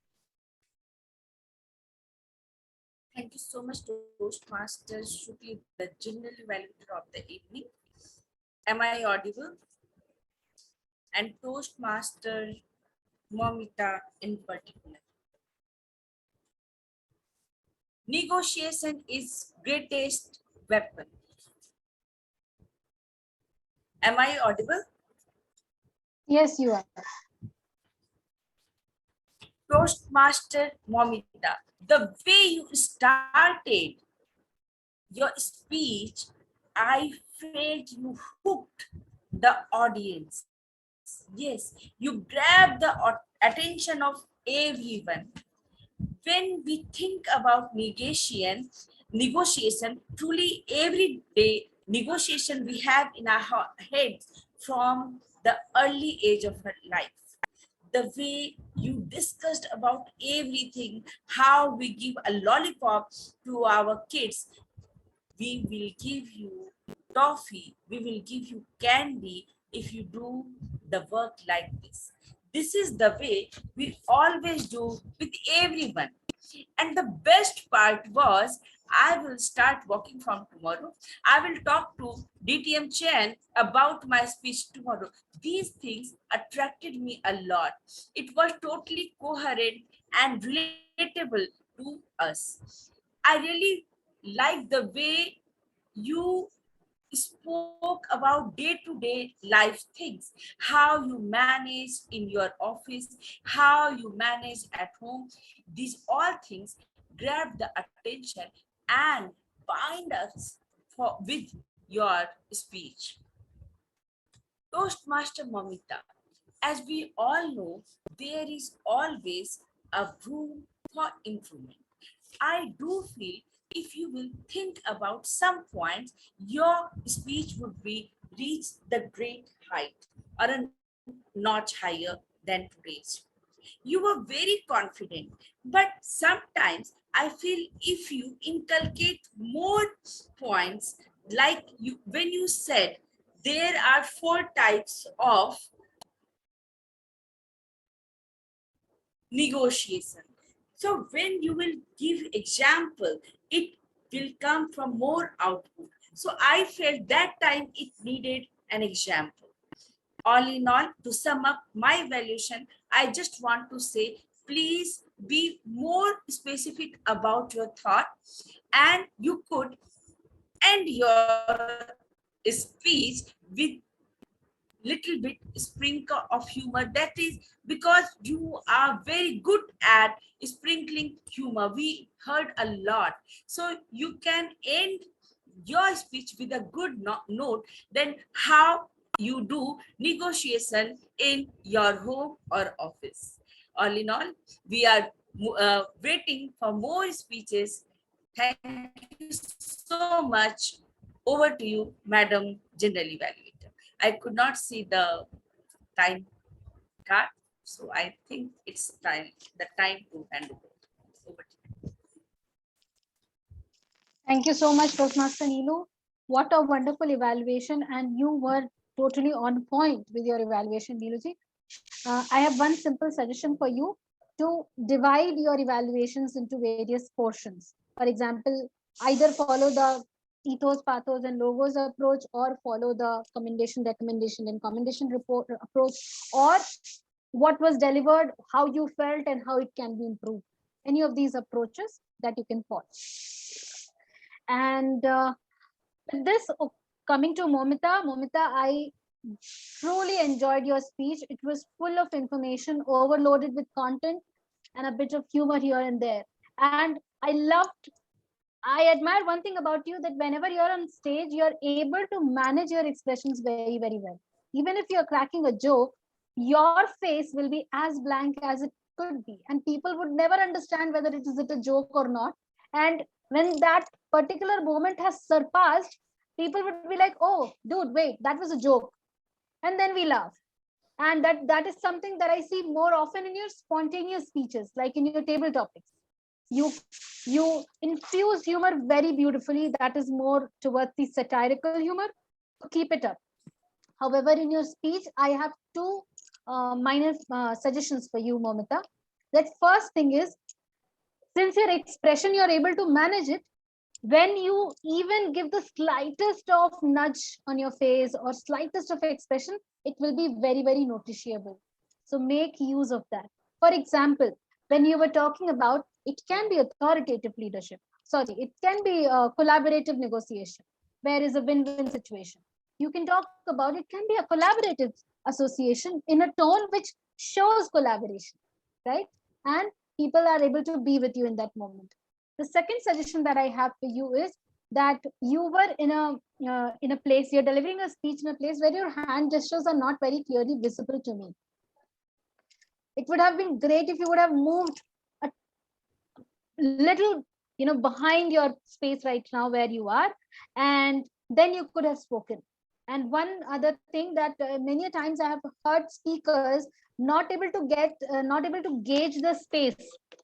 Thank you so much, Toastmaster Shruti, the general evaluator of the evening. Am I audible? And Toastmaster Momita in particular. Negotiation is greatest weapon. Am I audible? Yes, you are. Toastmaster Momita, the way you started your speech, I felt you hooked the audience. Yes, you grabbed the attention of everyone. When we think about negotiation, truly every day negotiation we have in our heads from the early age of her life. The way you discussed about everything, how we give a lollipop to our kids, we will give you toffee, we will give you candy if you do the work like this. This is the way we always do with everyone. And the best part was, I will start working from tomorrow. I will talk to DTM Chen about my speech tomorrow. These things attracted me a lot. It was totally coherent and relatable to us. I really like the way you spoke about day-to-day life things, how you manage in your office, how you manage at home. These all things grab the attention and bind us with your speech. Toastmaster Mamita, as we all know, there is always a room for improvement. I do feel if you will think about some points, your speech would be reach the great height or a notch higher than today's. You were very confident, but sometimes I feel if you inculcate more points, like you when you said there are 4 types of negotiation. So when you will give example, it will come from more output. So I felt that time it needed an example. All in all, to sum up my evaluation, I just want to say, please be more specific about your thought, and you could end your speech with little bit sprinkle of humor. That is because you are very good at sprinkling humor. We heard a lot. So you can end your speech with a good note. Then how you do negotiation in your home or office. All in all, we are waiting for more speeches. Thank you so much. Over to you, Madam General Evaluator. I could not see the time card, so I think it's the time to hand over. Over to you. Thank you so much, Toastmaster Neelu. What a wonderful evaluation, and you were totally on point with your evaluation, Neeluji. I have one simple suggestion for you to divide your evaluations into various portions. For example, either follow the ethos, pathos, and logos approach, or follow the commendation, recommendation, and commendation report approach, or what was delivered, how you felt, and how it can be improved. Any of these approaches that you can follow. And with this, coming to Momita, I truly enjoyed your speech. It was full of information, overloaded with content, and a bit of humor here and there. And I admire one thing about you, that whenever you're on stage, you're able to manage your expressions very, very well. Even if you're cracking a joke, your face will be as blank as it could be. And people would never understand whether it is a joke or not. And when that particular moment has surpassed, people would be like, oh, dude, wait, that was a joke. And then we laugh. And that is something that I see more often in your spontaneous speeches, like in your table topics. You infuse humor very beautifully. That is more towards the satirical humor. Keep it up. However, in your speech, I have two minor suggestions for you, Momita. That first thing is, since your expression, you're able to manage it, when you even give the slightest of nudge on your face or slightest of expression, it will be very, very noticeable. So make use of that. For example, when you were talking about, it can be authoritative leadership. Sorry, it can be a collaborative negotiation, where is a win-win situation. You can talk about, it can be a collaborative association in a tone which shows collaboration, right? And people are able to be with you in that moment. The second suggestion that I have for you is that you were in a place, you're delivering a speech in a place where your hand gestures are not very clearly visible to me. It would have been great if you would have moved a little, behind your space right now where you are, and then you could have spoken. And one other thing, that many times I have heard speakers not able to gauge the space.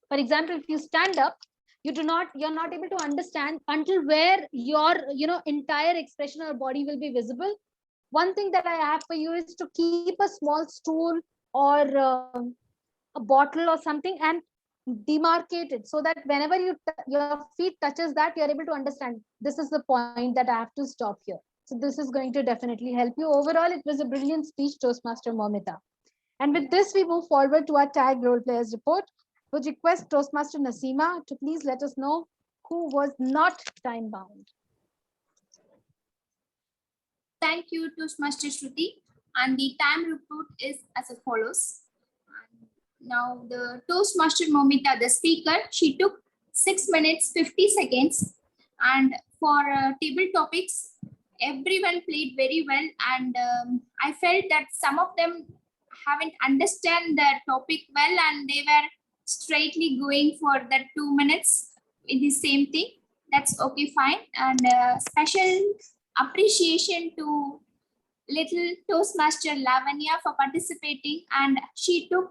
For example, if you stand up, you're not able to understand until where your entire expression or body will be visible. One thing that I have for you is to keep a small stool or a bottle or something and demarcate it, so that whenever your feet touches that, you're able to understand this is the point that I have to stop here. So this is going to definitely help you. Overall, it was a brilliant speech, Toastmaster Momita. And with this, we move forward to our tag role players report. Would request Toastmaster Nasima to please let us know who was not time bound. Thank you, Toastmaster Shruti. And the time report is as follows. Now, the Toastmaster Momita, the speaker, she took 6 minutes 50 seconds. And for table topics, everyone played very well. And I felt that some of them haven't understand the topic well, and they were straightly going for that 2 minutes in the same thing. That's okay, fine. And special appreciation to little Toastmaster Lavanya for participating, and she took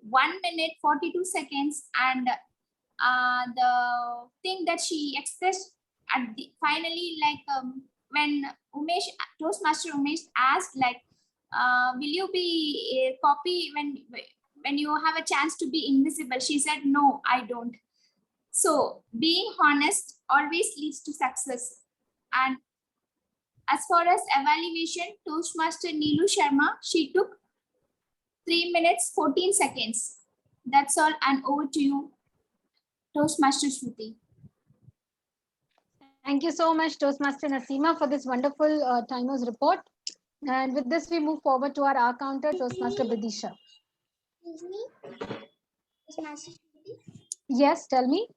1 minute 42 seconds. And the thing that she expressed at the finally, like when Toastmaster Umesh asked, like, will you be a copy when you have a chance to be invisible? She said, no, I don't. So being honest always leads to success. And as far as evaluation, Toastmaster Neelu Sharma, she took 3 minutes 14 seconds. That's all, and over to you, Toastmaster Shruti. Thank you so much, Toastmaster Nasima, for this wonderful timers report. And with this, we move forward to our counter, Toastmaster Bidisha. Excuse me, Toastmaster Shruti. Yes, tell me.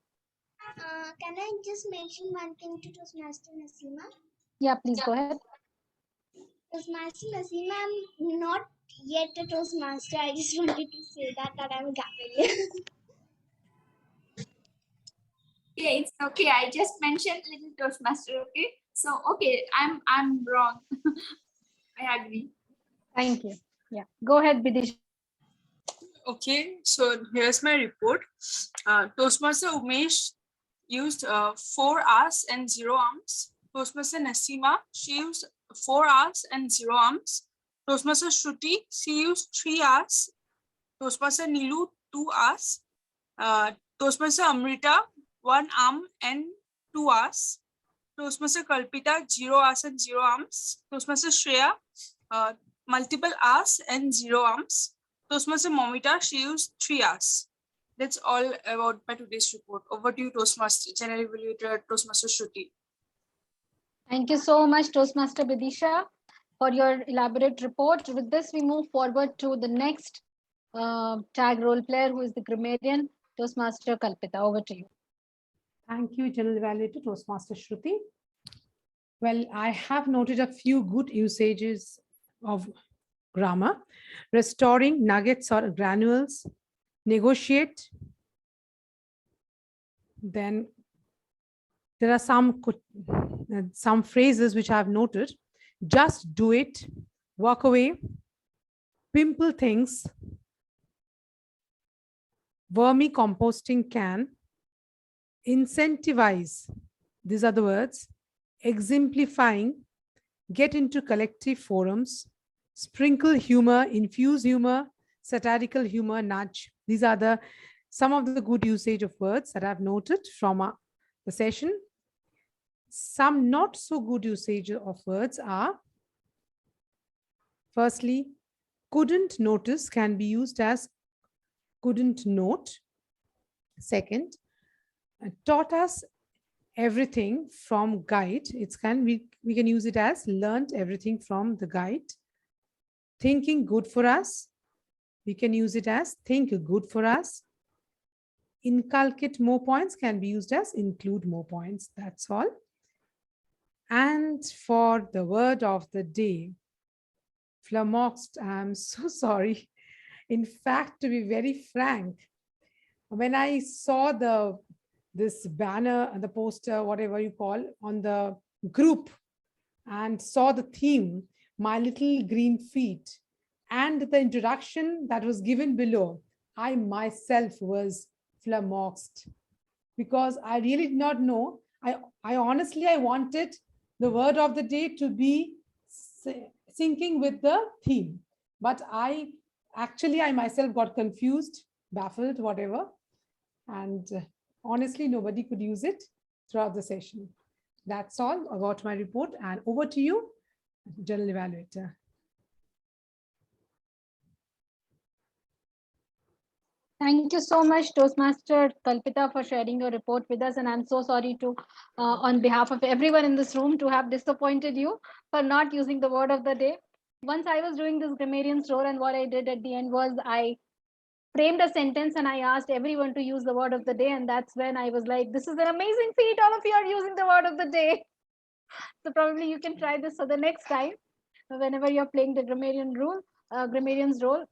Can I just mention one thing to Toastmaster Nasima? Yeah, please go ahead. Toastmaster Nasima, I'm not yet a Toastmaster. I just wanted to say that I'm Gabrielle. Okay, it's okay. I just mentioned little Toastmaster. Okay, so okay, I'm wrong. I agree. Thank you. Yeah, go ahead, Bidisha. Okay, so here's my report. Toastmaster Umesh used 4 hours and 0 arms. Toastmaster Nasima, she used 4 hours and 0 arms. Toastmaster Shruti, she used 3 hours. Toastmaster Nilu, 2 hours. Toastmaster Amrita, 1 arm and 2 hours. Toastmaster Kalpita, 0 hours and 0 arms. Toastmaster Shreya, multiple hours and 0 arms. Toastmaster Momita, she used 3 hours. That's all about my today's report. Over to you, Toastmaster, General Evaluator, Toastmaster Shruti. Thank you so much, Toastmaster Bidisha, for your elaborate report. With this, we move forward to the next tag role player, who is the grammarian, Toastmaster Kalpita. Over to you. Thank you, General Evaluator Toastmaster Shruti. Well, I have noted a few good usages of grammar: restoring nuggets or granules, negotiate. Then there are some phrases which I have noted: just do it, walk away, pimple things, vermicomposting can, incentivize. These are the words: exemplifying, get into collective forums, sprinkle humor, infuse humor, satirical humor, nudge. These are some of the good usage of words that I've noted from the session. Some not so good usage of words are, firstly, couldn't notice can be used as couldn't note. Second, taught us everything from guide. We can use it as learned everything from the guide. Thinking good for us, we can use it as think good for us. Inculcate more points can be used as include more points. That's all. And for the word of the day, flummoxed, I'm so sorry. In fact, to be very frank, when I saw this banner, the poster, whatever you call, on the group, and saw the theme, My Little Green Feet, and the introduction that was given below, I myself was flummoxed, because I really did not know. I honestly, I wanted the word of the day to be syncing with the theme, but I myself got confused, baffled, whatever. And honestly, nobody could use it throughout the session. That's all about my report, and over to you, General Evaluator. Thank you so much, Toastmaster Kalpita, for sharing your report with us. And I'm so sorry to, on behalf of everyone in this room, to have disappointed you for not using the word of the day. Once I was doing this grammarian's role, and what I did at the end was I framed a sentence and I asked everyone to use the word of the day. And that's when I was like, this is an amazing feat. All of you are using the word of the day. So probably you can try this for the next time, whenever you're playing the grammarian's role.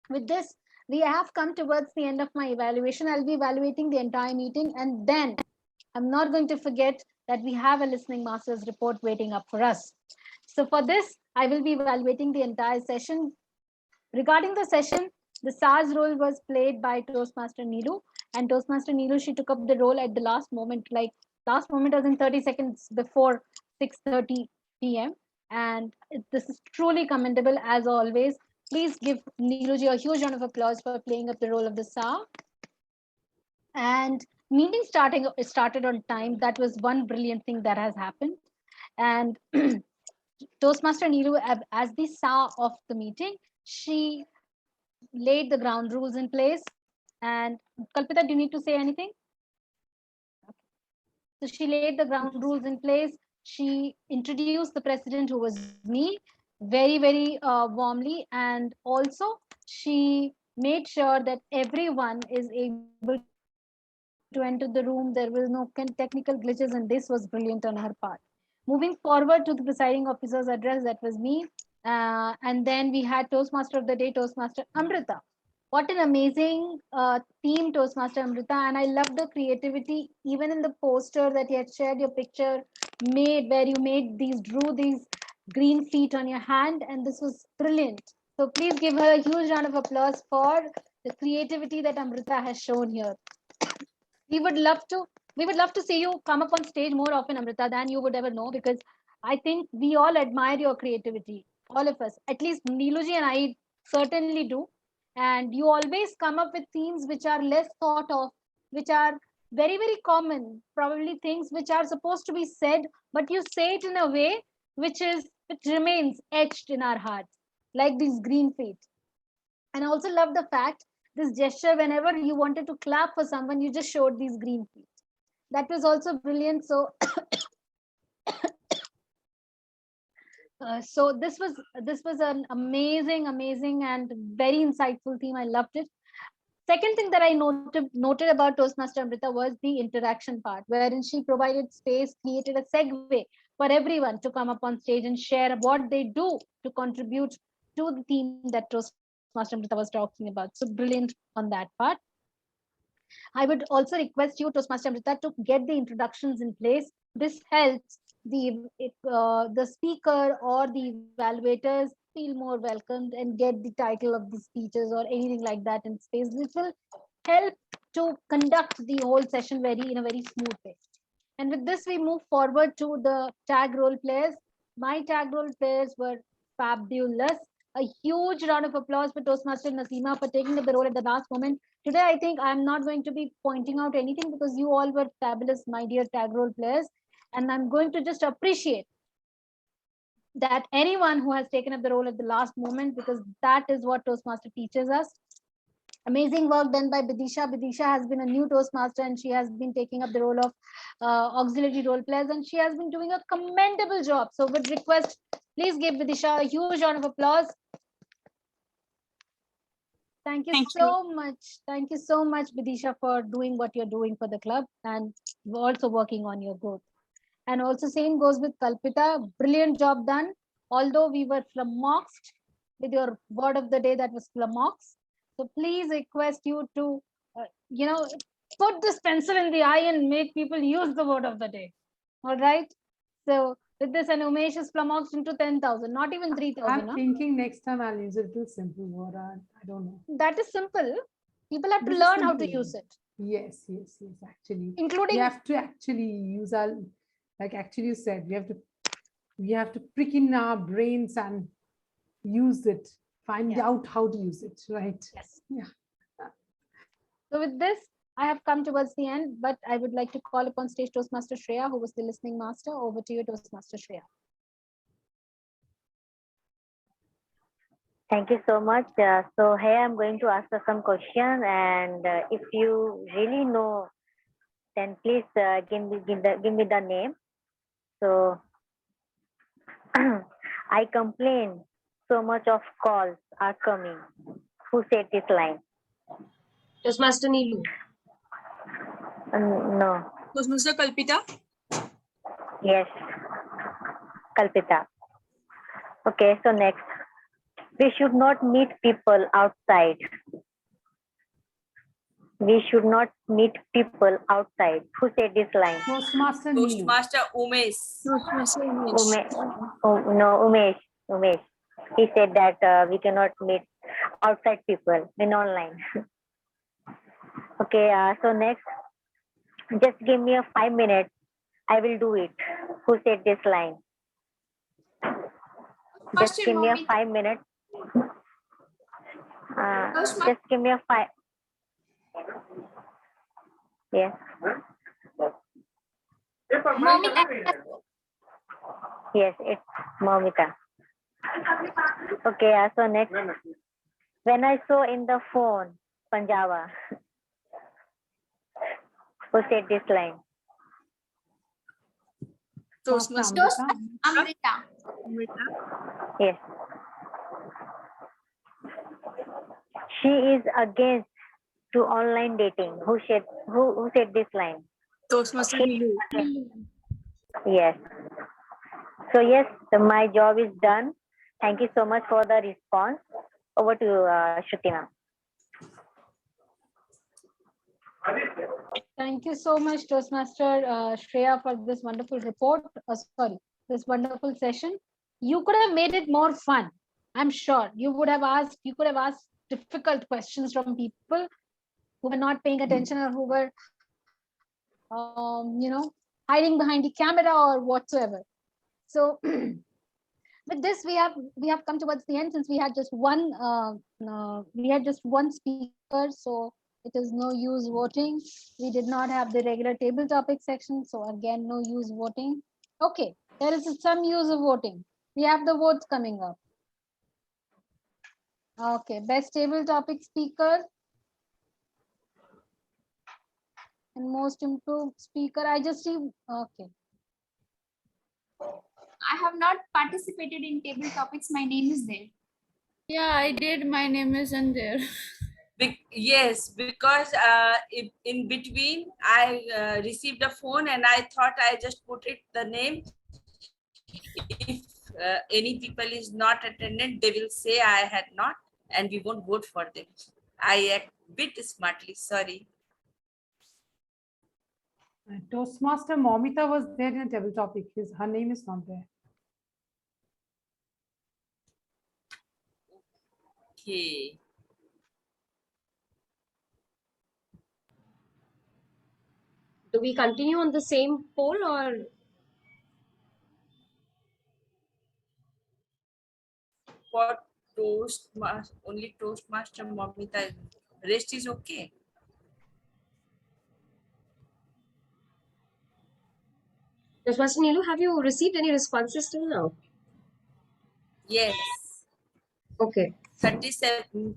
With this, we have come towards the end of my evaluation. I'll be evaluating the entire meeting, and then I'm not going to forget that we have a listening master's report waiting up for us. So for this, I will be evaluating the entire session. Regarding the session, the SARS role was played by Toastmaster Neelu, and Toastmaster Neelu, she took up the role at the last moment, like last moment as in 30 seconds before 6:30 p.m. And this is truly commendable as always. Please give Neeluji a huge round of applause for playing up the role of the SAR. And meeting started on time. That was one brilliant thing that has happened. And Toastmaster Neelu, as the SAR of the meeting, she laid the ground rules in place. And Kalpita, do you need to say anything? So she laid the ground rules in place. She introduced the president, who was me. very, very warmly. And also, she made sure that everyone is able to enter the room. There was no technical glitches, and this was brilliant on her part. Moving forward to the presiding officer's address, that was me. And then we had Toastmaster of the Day, Toastmaster Amrita. What an amazing theme, Toastmaster Amrita. And I love the creativity, even in the poster that you had shared your picture made, where you drew these green feet on your hand. And this was brilliant. So please give her a huge round of applause for the creativity that Amrita has shown here. we would love to we would love to see you come up on stage more often, Amrita, than you would ever know, because I think we all admire your creativity, all of us, at least Neeluji and I certainly do. And you always come up with themes which are less thought of, which are very, very common, probably things which are supposed to be said, but you say it in a way which remains etched in our hearts, like these green feet. And I also love the fact, this gesture, whenever you wanted to clap for someone, you just showed these green feet. That was also brilliant. So this was an amazing and very insightful theme. I loved it. Second thing that I noted about Toastmaster Amrita was the interaction part, wherein she provided space, created a segue for everyone to come up on stage and share what they do to contribute to the theme that Toastmaster Amrita was talking about. So brilliant on that part. I would also request you, Toastmaster Amrita, to get the introductions in place. This helps the speaker or the evaluators feel more welcomed and get the title of the speeches or anything like that in space, which will help to conduct the whole session in a very smooth way. And with this, we move forward to the tag role players. My tag role players were fabulous. A huge round of applause for Toastmaster Nasima for taking up the role at the last moment. Today, I think I'm not going to be pointing out anything because you all were fabulous, my dear tag role players. And I'm going to just appreciate that anyone who has taken up the role at the last moment, because that is what Toastmaster teaches us. Amazing work done by Bidisha. Bidisha has been a new Toastmaster and she has been taking up the role of auxiliary role players, and she has been doing a commendable job. So would request, please give Bidisha a huge round of applause. Thank you so much. Thank you so much, Bidisha, for doing what you're doing for the club and also working on your growth. And also same goes with Kalpita. Brilliant job done. Although we were flummoxed with your word of the day, that was flummox. So please request you to, put this pencil in the eye and make people use the word of the day. All right. So with this, an Umesh is flummoxed into 10,000, not even 3,000. I'm thinking next time I'll use a little simple word. I don't know. That is simple. People have to This is learn how to simple. use it. Yes. Actually, including we have to actually use our, like actually you said, we have to prick in our brains and use it, find out how to use it, right? Yes. Yeah. So with this, I have come towards the end, but I would like to call upon stage Toastmaster Shreya, who was the listening master. Over to you, Toastmaster Shreya. Thank you so much. So here I'm going to ask some questions, and if you really know, then please give me the name. So I complain so much of calls are coming. Who said this line? Toastmaster Neelu. No. Toastmaster Kalpita. Yes. Kalpita. Okay, so next. We should not meet people outside. We should not meet people outside. Who said this line? Toastmaster Neelu. Toastmaster Umesh. Toastmaster Umesh. Umesh. Umesh. He said that we cannot meet outside people in online. Okay, so next, just give me a 5 minutes. I will do it. Who said this line? Just give me a 5 minutes. Just give me a 5. Yes. Momita. Yes, it's Momita. Okay, so next. When I saw in the phone, Panjava. Who said this line? Toastmaster Amrita. Yes. She is against to online dating. Who said this line? Toastmaster She Nilu. is against. Yes. So yes, my job is done. Thank you so much for the response. Over to you, Shruti ma'am. Thank you so much, Toastmaster Shreya, for this wonderful report. Sorry, this wonderful session. You could have made it more fun. I'm sure you could have asked difficult questions from people who were not paying attention or who were, hiding behind the camera or whatsoever. So with this, we have come towards the end, since we had just one speaker, so it is no use voting. We did not have the regular table topic section, so again, no use voting. Okay, there is some use of voting. We have the votes coming up. Okay, best table topic speaker and most improved speaker. I just see. Okay. I have not participated in table topics. My name is there. Yeah, I did. My name isn't there. Yes, because in between I received a phone and I thought I just put it the name. If any people is not attended, they will say I had not, and we won't vote for them. I act bit smartly. Sorry. Toastmaster Momita was there in a table topic. Her name is not there. Okay. Do we continue on the same poll or? For Toastmaster, only Toastmaster Momita. Rest is okay. Toastmaster Nilu, have you received any responses till now? Yes. Okay. 37%.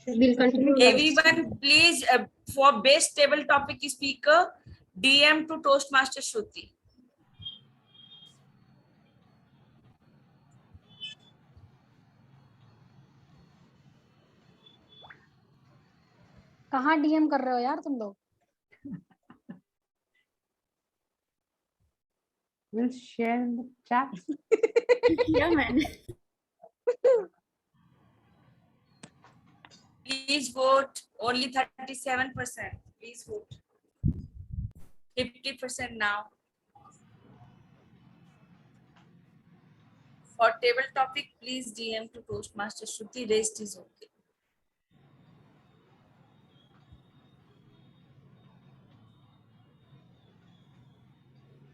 We'll continue. Everyone, please, for best table topic speaker, DM to Toastmaster Shruti. कहाँ DM कर रहे हो यार तुम लोग? We'll share in the chat. Yeah, man. Please vote. Only 37%. Please vote. 50% now. For table topic, please DM to Toastmaster Shruti. Rest is okay.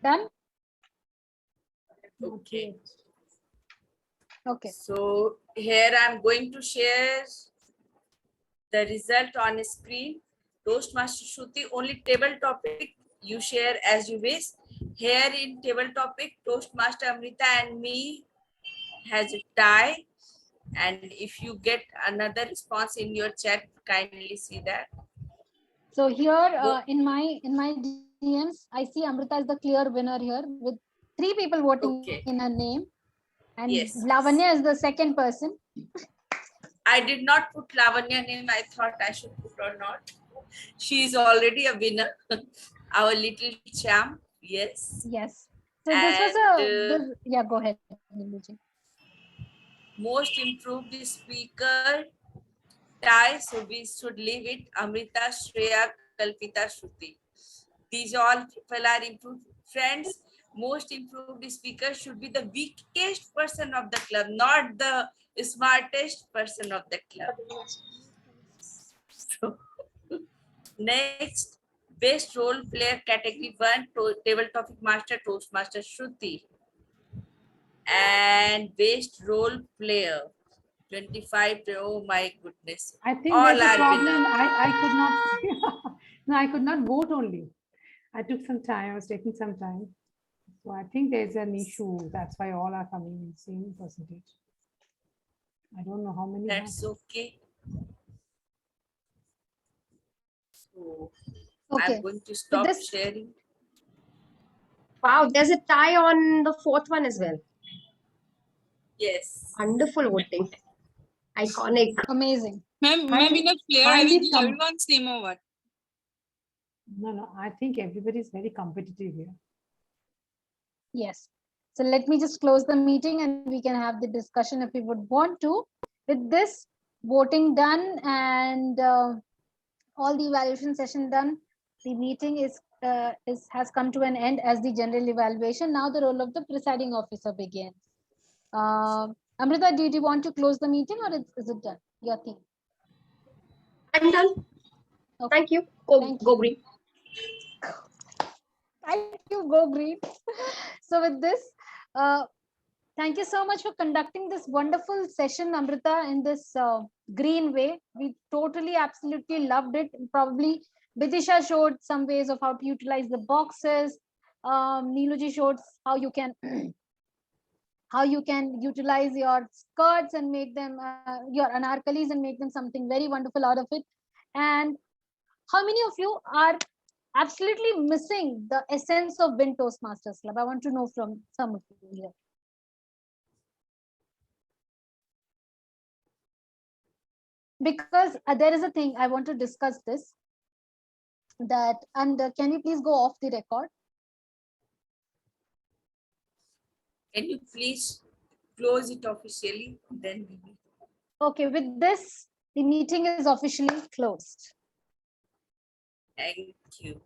Done? Okay. Okay. So here I'm going to share the result on screen. Toastmaster Shruti, only table topic you share as you wish. Here in table topic, Toastmaster Amrita and me has a tie. And if you get another response in your chat, kindly see that. So here in my DMs, I see Amrita is the clear winner here with 3 people voting in her name, and Yes. Lavanya is the second person. I did not put Lavanya name. I thought I should put or not. She is already a winner. Our little champ. Yes. Yes. So this was yeah, go ahead, Niluji. Most improved speaker tie, so we should leave it. Amrita, Shreya, Kalpita, Shruti. These all people are improved. Friends, most improved speaker should be the weakest person of the club, not the smartest person of the club. So, next, best role player category 1, table topic master, Toastmaster Shruti. And best role player 25. Oh my goodness. I think all there's a are problem. winners. I could not. No, I could not vote only. I took some time. I was taking some time. So I think there's an issue. That's why all are coming in same percentage. I don't know how many. That's okay. So Okay. I'm going to stop this, sharing. Wow, there's a tie on the 4th one as well. Yes. Wonderful voting. Iconic. Amazing. Ma'am, Highly- in a flair, I will highly give com- everyone's name or what? No, I think everybody is very competitive here. Yes. So let me just close the meeting and we can have the discussion if we would want to. With this voting done and all the evaluation session done, the meeting has come to an end as the general evaluation. Now the role of the presiding officer begins. Amrita, do you want to close the meeting or is it done? Your team. I'm done. Okay. Thank you. Go, Thank go you. green. Thank you, go green. So with this, thank you so much for conducting this wonderful session, Amrita, in this green way. We totally, absolutely loved it. Probably Vidisha showed some ways of how to utilize the boxes. Neeluji showed how you can utilize your skirts and make them your anarkalis and make them something very wonderful out of it. And how many of you are absolutely missing the essence of Win Toastmasters Club? I want to know from some of you here. Because there is a thing I want to discuss this. That and can you please go off the record? Can you please close it officially? Then we will. Okay, with this, the meeting is officially closed. Thank you.